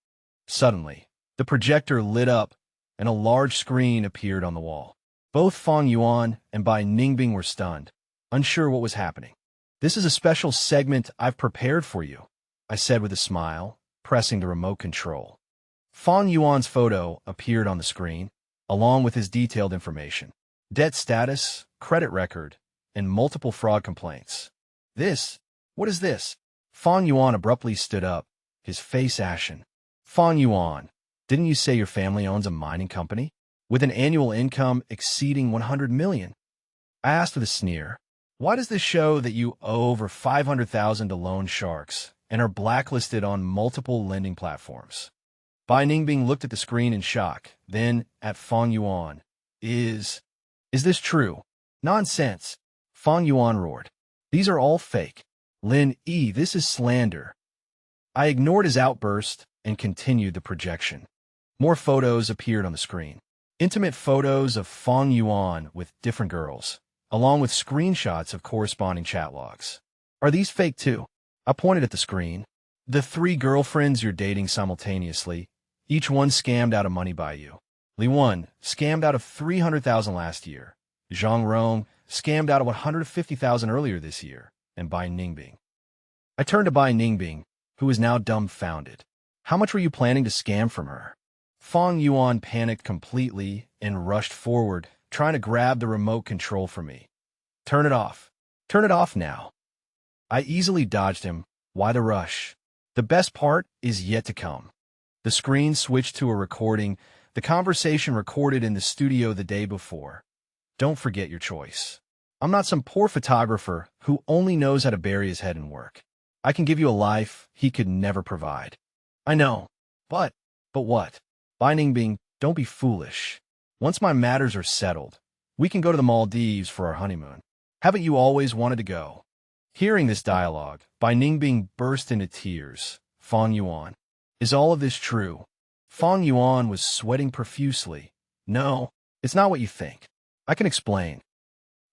Suddenly, the projector lit up and a large screen appeared on the wall. Both Fang Yuan and Bai Ningbing were stunned, unsure what was happening. "This is a special segment I've prepared for you," I said with a smile, pressing the remote control. Fang Yuan's photo appeared on the screen, along with his detailed information: debt status, credit record, and multiple fraud complaints. What is this?" Fang Yuan abruptly stood up, his face ashen. "Fang Yuan, didn't you say your family owns a mining company with an annual income exceeding 100 million? I asked with a sneer. "Why does this show that you owe over 500,000 to loan sharks and are blacklisted on multiple lending platforms?" Bai Ningbing looked at the screen in shock, then at Fang Yuan. Is this true?" "Nonsense," Fang Yuan roared. "These are all fake. Lin Yi, this is slander." I ignored his outburst and continued the projection. More photos appeared on the screen. Intimate photos of Fang Yuan with different girls, along with screenshots of corresponding chat logs. "Are these fake too?" I pointed at the screen. "The 3 girlfriends you're dating simultaneously, each one scammed out of money by you. Lin Yi scammed out of 300,000 last year. Zhang Rong scammed out of 150,000 earlier this year. And Bai Ningbing." I turned to Bai Ningbing, who was now dumbfounded. "How much were you planning to scam from her?" Fang Yuan panicked completely and rushed forward, trying to grab the remote control from me. "Turn it off. Turn it off now." I easily dodged him. Why the rush? The best part is yet to come. The screen switched to a recording, the conversation recorded in the studio the day before. "Don't forget your choice. I'm not some poor photographer who only knows how to bury his head in work. I can give you a life he could never provide." "I know. But what?" "Bai Ningbing, don't be foolish. Once my matters are settled, we can go to the Maldives for our honeymoon. Haven't you always wanted to go?" Hearing this dialogue, Bai Ningbing burst into tears. "Fang Yuan, is all of this true?" Fang Yuan was sweating profusely. "No, it's not what you think. I can explain."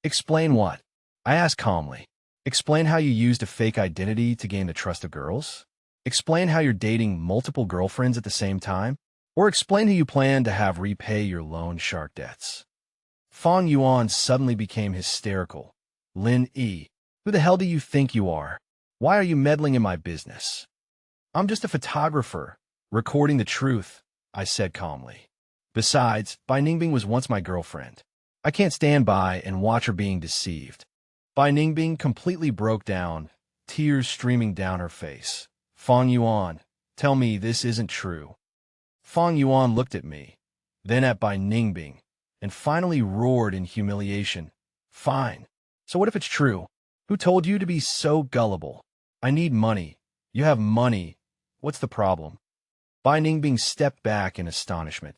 "Explain what?" I asked calmly. "Explain how you used a fake identity to gain the trust of girls? Explain how you're dating multiple girlfriends at the same time? Or explain who you plan to have repay your loan shark debts?" Fang Yuan suddenly became hysterical. "Lin Yi, who the hell do you think you are? Why are you meddling in my business?" "I'm just a photographer, recording the truth," I said calmly. "Besides, Bai Ningbing was once my girlfriend. I can't stand by and watch her being deceived." Bai Ningbing completely broke down, tears streaming down her face. "Fang Yuan, tell me this isn't true." Fang Yuan looked at me, then at Bai Ningbing, and finally roared in humiliation. "Fine. So what if it's true? Who told you to be so gullible? I need money. You have money. What's the problem?" Bai Ningbing stepped back in astonishment.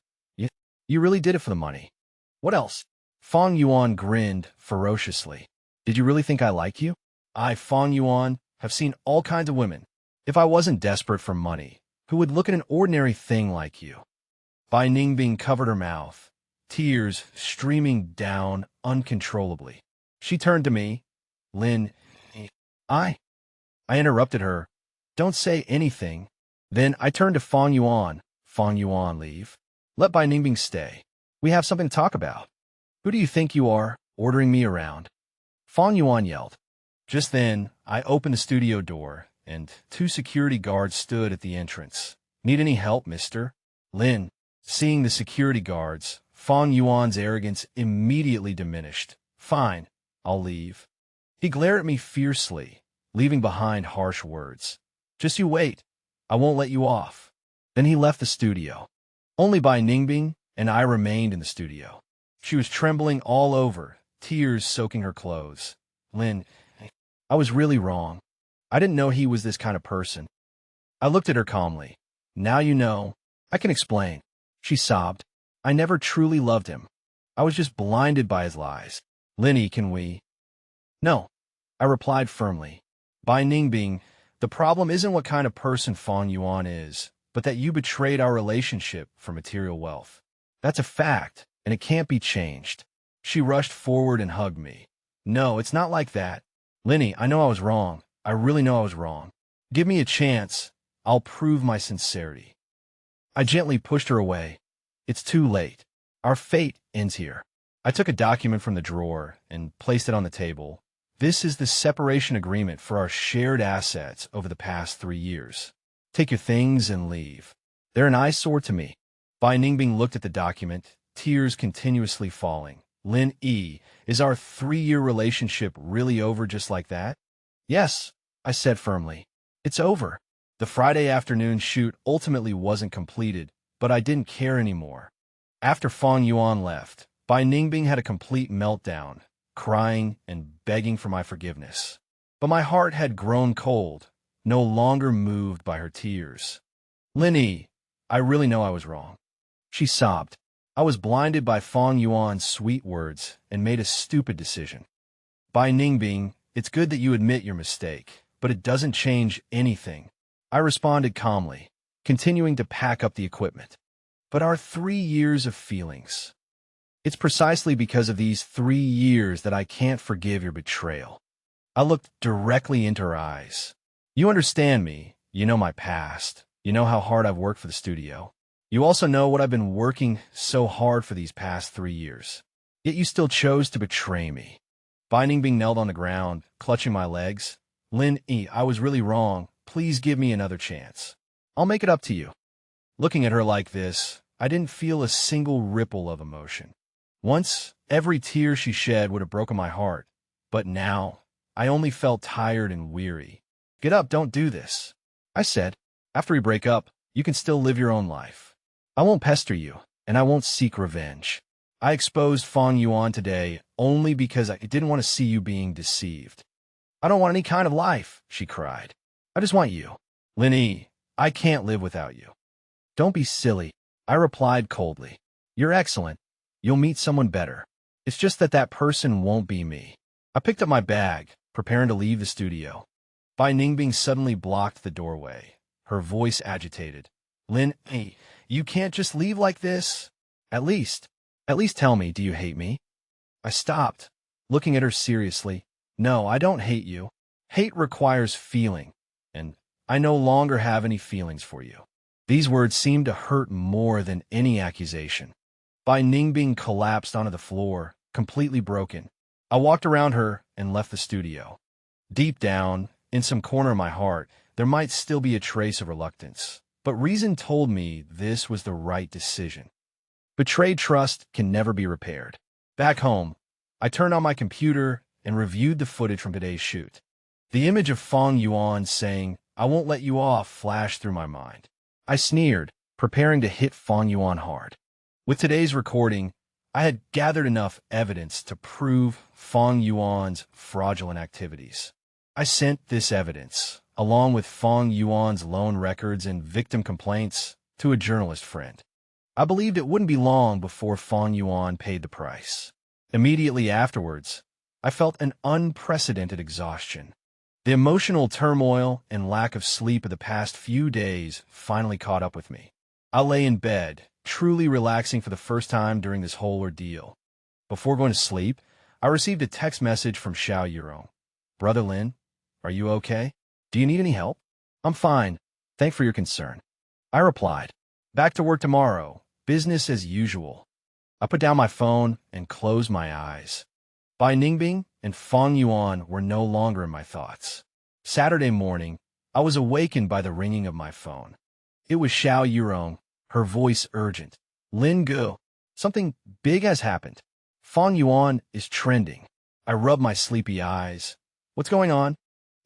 You really did it for the money. What else?" Fang Yuan grinned ferociously. "Did you really think I like you? I, Fang Yuan, have seen all kinds of women. If I wasn't desperate for money, who would look at an ordinary thing like you?" Bai Ningbing covered her mouth, tears streaming down uncontrollably. She turned to me. "Lin, I interrupted her. "Don't say anything." Then I turned to Fang Yuan. "Fang Yuan, leave. Let Bai Ningbing stay. We have something to talk about." "Who do you think you are, ordering me around?" Fang Yuan yelled. Just then, I opened the studio door, and 2 security guards stood at the entrance. "Need any help, mister?" Lin. Seeing the security guards, Fang Yuan's arrogance immediately diminished. "Fine, I'll leave." He glared at me fiercely, leaving behind harsh words. "Just you wait. I won't let you off." Then he left the studio. Only Bai Ningbing and I remained in the studio. She was trembling all over, tears soaking her clothes. "Lin, I was really wrong. I didn't know he was this kind of person." I looked at her calmly. "Now you know. I can explain." She sobbed. "I never truly loved him. I was just blinded by his lies." "Lin Yi, can we?" "No," I replied firmly. "Bai Ningbing, the problem isn't what kind of person Fang Yuan is, but that you betrayed our relationship for material wealth. That's a fact, and it can't be changed." She rushed forward and hugged me. "No, it's not like that. Lin Yi, I know I was wrong. I I really know I was wrong. Give me a chance. I'll prove my sincerity. I gently pushed her away. It's too late. Our fate ends here. I took a document from the drawer and placed it on the table. This is the separation agreement for our shared assets over the past 3 years. Take your things and leave. They're an eyesore to me. Bai Ningbing looked at the document, tears continuously falling. Lin Yi, is our 3-year relationship really over just like that? Yes, I said firmly. It's over. The Friday afternoon shoot ultimately wasn't completed, but I didn't care anymore. After Fang Yuan left, Bai Ningbing had a complete meltdown, crying and begging for my forgiveness. But my heart had grown cold, no longer moved by her tears. Lin Yi, I really know I was wrong. She sobbed. I was blinded by Fang Yuan's sweet words and made a stupid decision. Bai Ningbing, it's good that you admit your mistake, but it doesn't change anything. I responded calmly, continuing to pack up the equipment. But our 3 years of feelings. It's precisely because of these 3 years that I can't forgive your betrayal. I looked directly into her eyes. You understand me. You know my past. You know how hard I've worked for the studio. You also know what I've been working so hard for these past 3 years. Yet you still chose to betray me. Bai Ningbing knelt on the ground, clutching my legs. Lin Yi, I was really wrong. Please give me another chance. I'll make it up to you. Looking at her like this, I didn't feel a single ripple of emotion. Once, every tear she shed would have broken my heart. But now, I only felt tired and weary. Get up, don't do this. I said, after we break up, you can still live your own life. I won't pester you, and I won't seek revenge. I exposed Fang Yuan today only because I didn't want to see you being deceived. I don't want any kind of life, she cried. I just want you. Lin Yi, I can't live without you. Don't be silly, I replied coldly. You're excellent. You'll meet someone better. It's just that that person won't be me. I picked up my bag, preparing to leave the studio. Bai Ningbing suddenly blocked the doorway, her voice agitated. Lin Yi, you can't just leave like this. At least tell me, do you hate me? I stopped, looking at her seriously. No, I don't hate you. Hate requires feeling, and I no longer have any feelings for you. These words seemed to hurt more than any accusation. Bai Ningbing collapsed onto the floor, completely broken. I walked around her and left the studio. Deep down, in some corner of my heart, there might still be a trace of reluctance, but reason told me this was the right decision. Betrayed trust can never be repaired. Back home, I turned on my computer and reviewed the footage from today's shoot. The image of Fang Yuan saying, "I won't let you off," flashed through my mind. I sneered, preparing to hit Fang Yuan hard. With today's recording, I had gathered enough evidence to prove Fang Yuan's fraudulent activities. I sent this evidence, along with Fang Yuan's loan records and victim complaints, to a journalist friend. I believed it wouldn't be long before Fang Yuan paid the price. Immediately afterwards, I felt an unprecedented exhaustion. The emotional turmoil and lack of sleep of the past few days finally caught up with me. I lay in bed, truly relaxing for the first time during this whole ordeal. Before going to sleep, I received a text message from Xiao Yurong. Brother Lin, are you okay? Do you need any help? I'm fine. Thanks for your concern. I replied. Back to work tomorrow. Business as usual. I put down my phone and closed my eyes. Bai Ningbing and Fang Yuan were no longer in my thoughts. Saturday morning, I was awakened by the ringing of my phone. It was Xiao Yurong, her voice urgent. Lin Gu, something big has happened. Fang Yuan is trending. I rubbed my sleepy eyes. What's going on?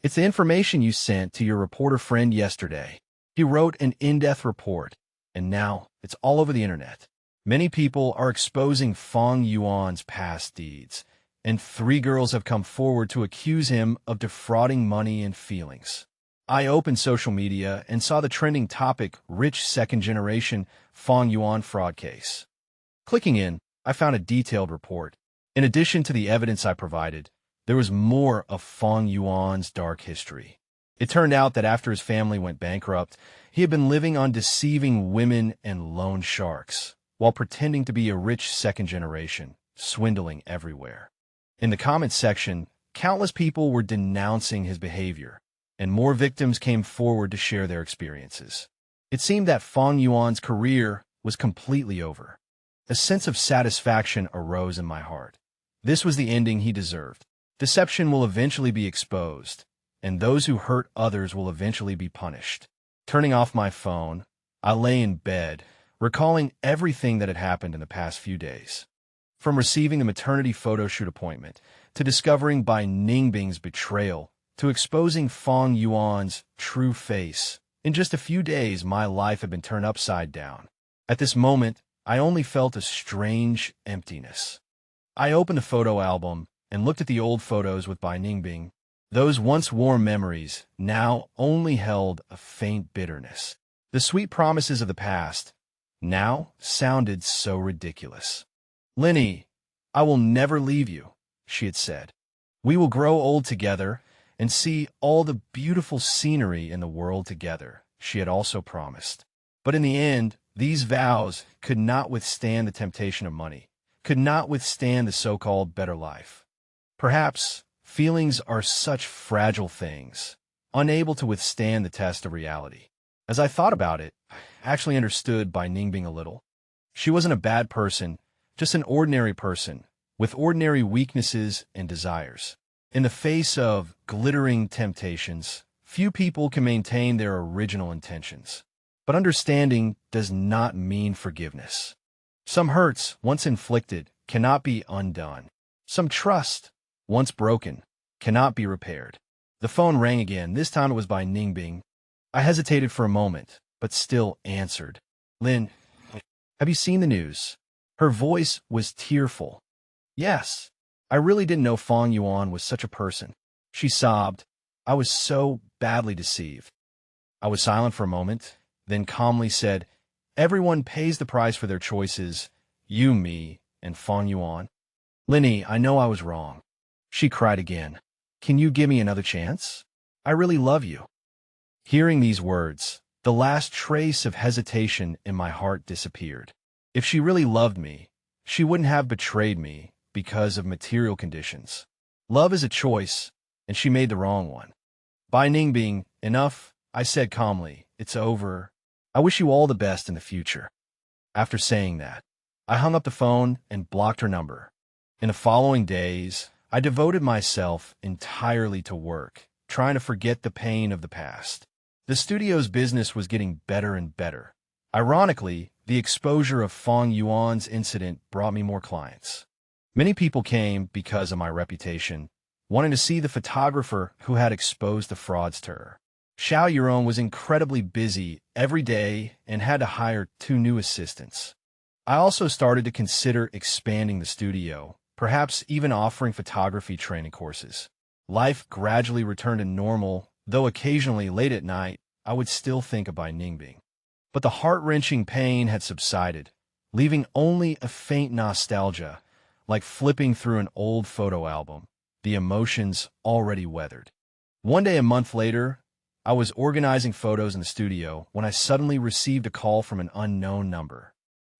It's the information you sent to your reporter friend yesterday. He wrote an in-depth report, and now it's all over the internet. Many people are exposing Fang Yuan's past deeds, and 3 girls have come forward to accuse him of defrauding money and feelings. I opened social media and saw the trending topic, rich second-generation Fang Yuan fraud case. Clicking in, I found a detailed report. In addition to the evidence I provided, there was more of Fang Yuan's dark history. It turned out that after his family went bankrupt, he had been living on deceiving women and loan sharks, while pretending to be a rich second generation, swindling everywhere. In the comments section, countless people were denouncing his behavior, and more victims came forward to share their experiences. It seemed that Fang Yuan's career was completely over. A sense of satisfaction arose in my heart. This was the ending he deserved. Deception will eventually be exposed, and those who hurt others will eventually be punished. Turning off my phone, I lay in bed, recalling everything that had happened in the past few days. From receiving the maternity photo shoot appointment, to discovering Bai Ningbing's betrayal, to exposing Fang Yuan's true face. In just a few days, my life had been turned upside down. At this moment, I only felt a strange emptiness. I opened the photo album and looked at the old photos with Bai Ningbing. Those once warm memories now only held a faint bitterness. The sweet promises of the past now sounded so ridiculous. "Lin Yi, I will never leave you," she had said. "We will grow old together and see all the beautiful scenery in the world together," she had also promised. But in the end, these vows could not withstand the temptation of money, could not withstand the so-called better life. Perhaps feelings are such fragile things, unable to withstand the test of reality. As I thought about it, I actually understood Bai Ningbing a little. She wasn't a bad person, just an ordinary person, with ordinary weaknesses and desires. In the face of glittering temptations, few people can maintain their original intentions. But understanding does not mean forgiveness. Some hurts, once inflicted, cannot be undone. Some trust, once broken, cannot be repaired. The phone rang again. This time it was Bai Ningbing. I hesitated for a moment, but still answered. "Lin, have you seen the news?" Her voice was tearful. "Yes. I really didn't know Fang Yuan was such a person." She sobbed. "I was so badly deceived." I was silent for a moment, then calmly said, "Everyone pays the price for their choices, you, me, and Fang Yuan." "Lin Yi, I know I was wrong." She cried again. "Can you give me another chance? I really love you." Hearing these words, the last trace of hesitation in my heart disappeared. If she really loved me, she wouldn't have betrayed me because of material conditions. Love is a choice, and she made the wrong one. "Bai Ningbing, enough," I said calmly. "It's over. I wish you all the best in the future." After saying that, I hung up the phone and blocked her number. In the following days, I devoted myself entirely to work, trying to forget the pain of the past. The studio's business was getting better and better. Ironically, the exposure of Fang Yuan's incident brought me more clients. Many people came because of my reputation, wanting to see the photographer who had exposed the fraudster. Xiao Yuan was incredibly busy every day and had to hire 2 new assistants. I also started to consider expanding the studio, perhaps even offering photography training courses. Life gradually returned to normal, though occasionally late at night, I would still think of Bai Ningbing. But the heart-wrenching pain had subsided, leaving only a faint nostalgia, like flipping through an old photo album, the emotions already weathered. One day a month later, I was organizing photos in the studio when I suddenly received a call from an unknown number.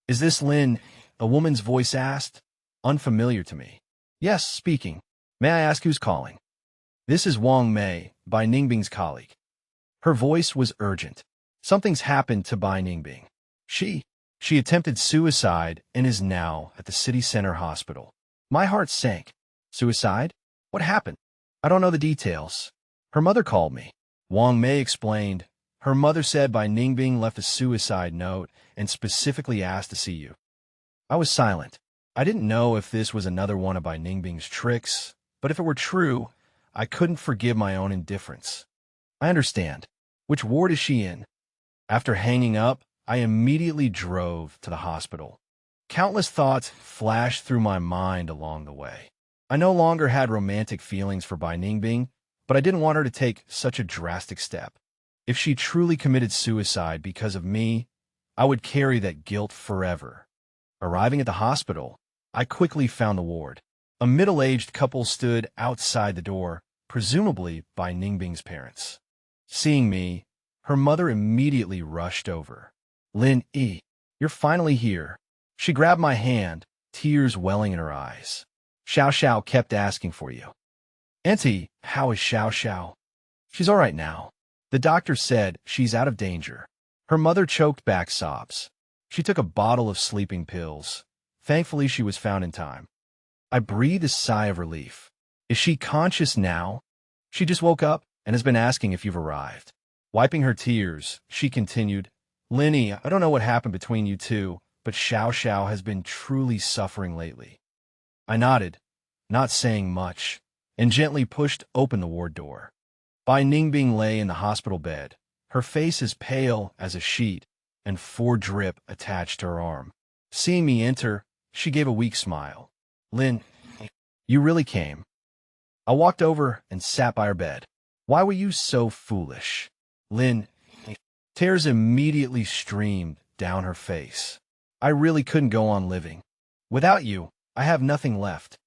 "Is this Lin?" a woman's voice asked, unfamiliar to me. "Yes, speaking. May I ask who's calling?" "This is Wang Mei, Bai Ningbing's colleague." Her voice was urgent. "Something's happened to Bai Ningbing. She attempted suicide and is now at the city center hospital." My heart sank. "Suicide? What happened?" "I don't know the details. Her mother called me." Wang Mei explained. "Her mother said Bai Ningbing left a suicide note and specifically asked to see you." I was silent. I didn't know if this was another one of Bai Ningbing's tricks, but if it were true, I couldn't forgive my own indifference. "I understand. Which ward is she in?" After hanging up, I immediately drove to the hospital. Countless thoughts flashed through my mind along the way. I no longer had romantic feelings for Bai Ningbing, but I didn't want her to take such a drastic step. If she truly committed suicide because of me, I would carry that guilt forever. Arriving at the hospital, I quickly found the ward. A middle-aged couple stood outside the door, presumably Bai Ningbing's parents. Seeing me, her mother immediately rushed over. "Lin Yi, you're finally here." She grabbed my hand, tears welling in her eyes. "Xiao Xiao kept asking for you." "Auntie, how is Xiao Xiao?" She's all right now. The doctor said she's out of danger. Her mother choked back sobs. She took a bottle of sleeping pills. Thankfully, she was found in time. I breathed a sigh of relief. Is she conscious now? She just woke up and has been asking if you've arrived. Wiping her tears, she continued, Lin Yi, I don't know what happened between you two, but Xiao Xiao has been truly suffering lately. I nodded, not saying much, and gently pushed open the ward door. Bai Ningbing lay in the hospital bed, her face as pale as a sheet, and 4 drip attached to her arm. Seeing me enter, she gave a weak smile. Lin, you really came. I walked over and sat by her bed. Why were you so foolish? Lin, tears immediately streamed down her face. I really couldn't go on living. Without you, I have nothing left.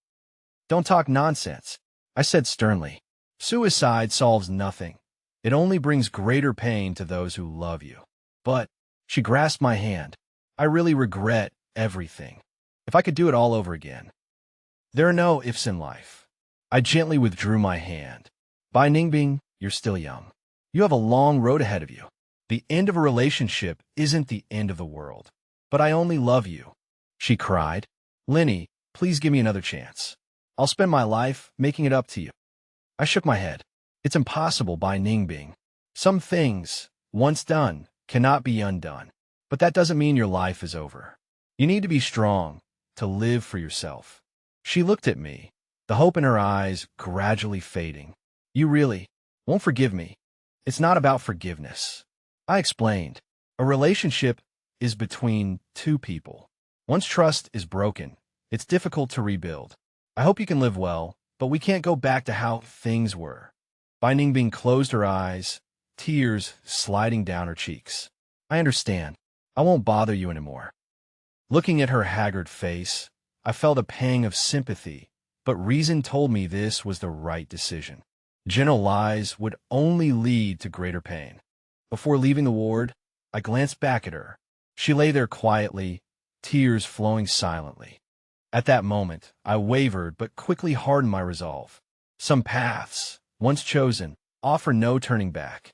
Don't talk nonsense, I said sternly. Suicide solves nothing. It only brings greater pain to those who love you. But, she grasped my hand. I really regret everything. If I could do it all over again. There are no ifs in life. I gently withdrew my hand. Bai Ningbing, you're still young. You have a long road ahead of you. The end of a relationship isn't the end of the world. But I only love you. She cried. Lin Yi, please give me another chance. I'll spend my life making it up to you. I shook my head. It's impossible, Bai Ningbing. Some things, once done, cannot be undone. But that doesn't mean your life is over. You need to be strong, to live for yourself. She looked at me, the hope in her eyes gradually fading. You really won't forgive me. It's not about forgiveness. I explained. A relationship is between 2 people. Once trust is broken, it's difficult to rebuild. I hope you can live well, but we can't go back to how things were. Bai Ningbing closed her eyes, tears sliding down her cheeks. I understand. I won't bother you anymore. Looking at her haggard face, I felt a pang of sympathy, but reason told me this was the right decision. Gentle lies would only lead to greater pain. Before leaving the ward, I glanced back at her. She lay there quietly, tears flowing silently. At that moment, I wavered but quickly hardened my resolve. Some paths, once chosen, offer no turning back.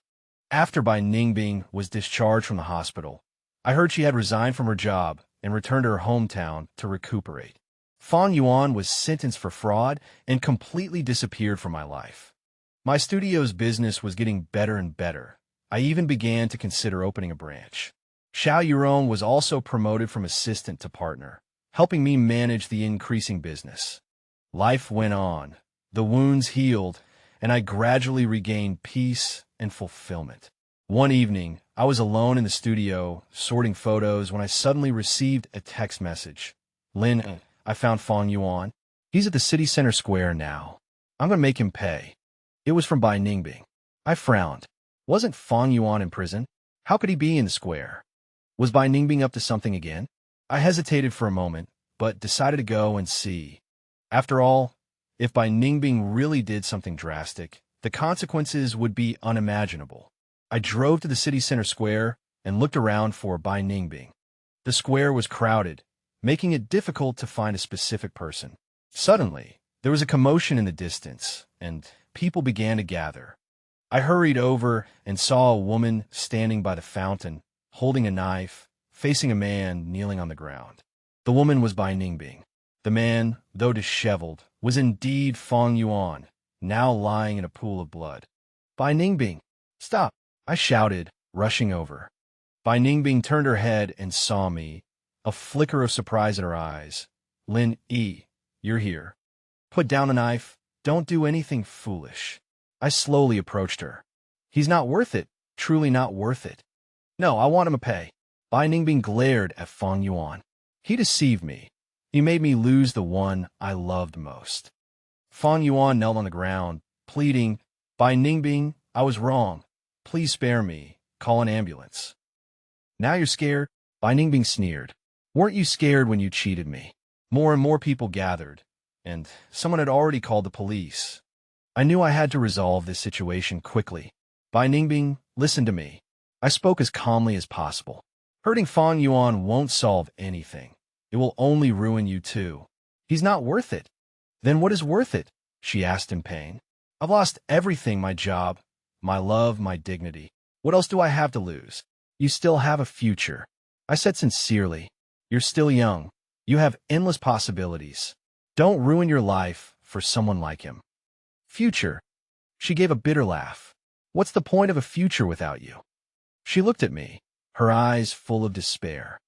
After Bai Ningbing was discharged from the hospital, I heard she had resigned from her job and returned to her hometown to recuperate. Fang Yuan was sentenced for fraud and completely disappeared from my life. My studio's business was getting better and better. I even began to consider opening a branch. Xiao Yuan was also promoted from assistant to partner, helping me manage the increasing business. Life went on, the wounds healed, and I gradually regained peace and fulfillment. One evening, I was alone in the studio, sorting photos, when I suddenly received a text message. Lin, I found Fang Yuan. He's at the city center square now. I'm going to make him pay. It was from Bai Ningbing. I frowned. Wasn't Fang Yuan in prison? How could he be in the square? Was Bai Ningbing up to something again? I hesitated for a moment, but decided to go and see. After all, if Bai Ningbing really did something drastic, the consequences would be unimaginable. I drove to the city center square and looked around for Bai Ningbing. The square was crowded, making it difficult to find a specific person. Suddenly, there was a commotion in the distance, and people began to gather. I hurried over and saw a woman standing by the fountain, holding a knife, facing a man kneeling on the ground. The woman was Bai Ningbing. The man, though disheveled, was indeed Fang Yuan, now lying in a pool of blood. Bai Ningbing, stop! I shouted, rushing over. Bai Ningbing turned her head and saw me, a flicker of surprise in her eyes. Lin Yi, you're here. Put down the knife. Don't do anything foolish. I slowly approached her. He's not worth it. Truly not worth it. No, I want him to pay. Bai Ningbing glared at Fang Yuan. He deceived me. He made me lose the one I loved most. Fang Yuan knelt on the ground, pleading, Bai Ningbing, I was wrong. Please spare me. Call an ambulance. Now you're scared? Bai Ningbing sneered. Weren't you scared when you cheated me? More and more people gathered, and someone had already called the police. I knew I had to resolve this situation quickly. Bai Ningbing, listen to me. I spoke as calmly as possible. Hurting Fang Yuan won't solve anything. It will only ruin you too. He's not worth it. Then what is worth it? She asked in pain. I've lost everything, my job, my love, my dignity. What else do I have to lose? You still have a future. I said sincerely. You're still young. You have endless possibilities. Don't ruin your life for someone like him. Future. She gave a bitter laugh. What's the point of a future without you? She looked at me, her eyes full of despair.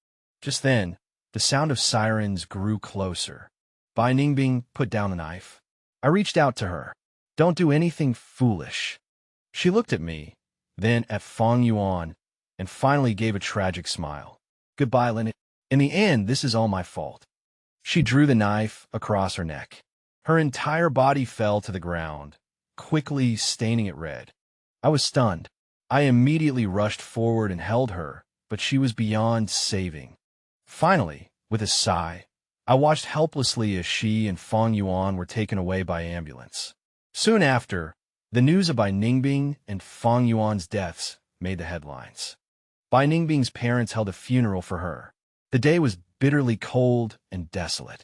Just then, the sound of sirens grew closer. Bai Ningbing put down the knife. I reached out to her. Don't do anything foolish. She looked at me, then at Fang Yuan, and finally gave a tragic smile. Goodbye, Lin. In the end, this is all my fault. She drew the knife across her neck. Her entire body fell to the ground, quickly staining it red. I was stunned. I immediately rushed forward and held her, but she was beyond saving. Finally, with a sigh, I watched helplessly as she and Fang Yuan were taken away by ambulance. Soon after, the news of Bai Ningbing and Fang Yuan's deaths made the headlines. Bai Ningbing's parents held a funeral for her. The day was bitterly cold and desolate.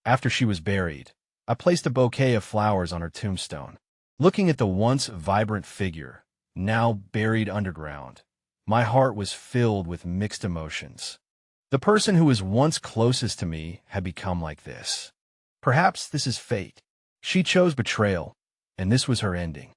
After she was buried, I placed a bouquet of flowers on her tombstone. Looking at the once vibrant figure, now buried underground, my heart was filled with mixed emotions. The person who was once closest to me had become like this. Perhaps this is fate. She chose betrayal, and this was her ending.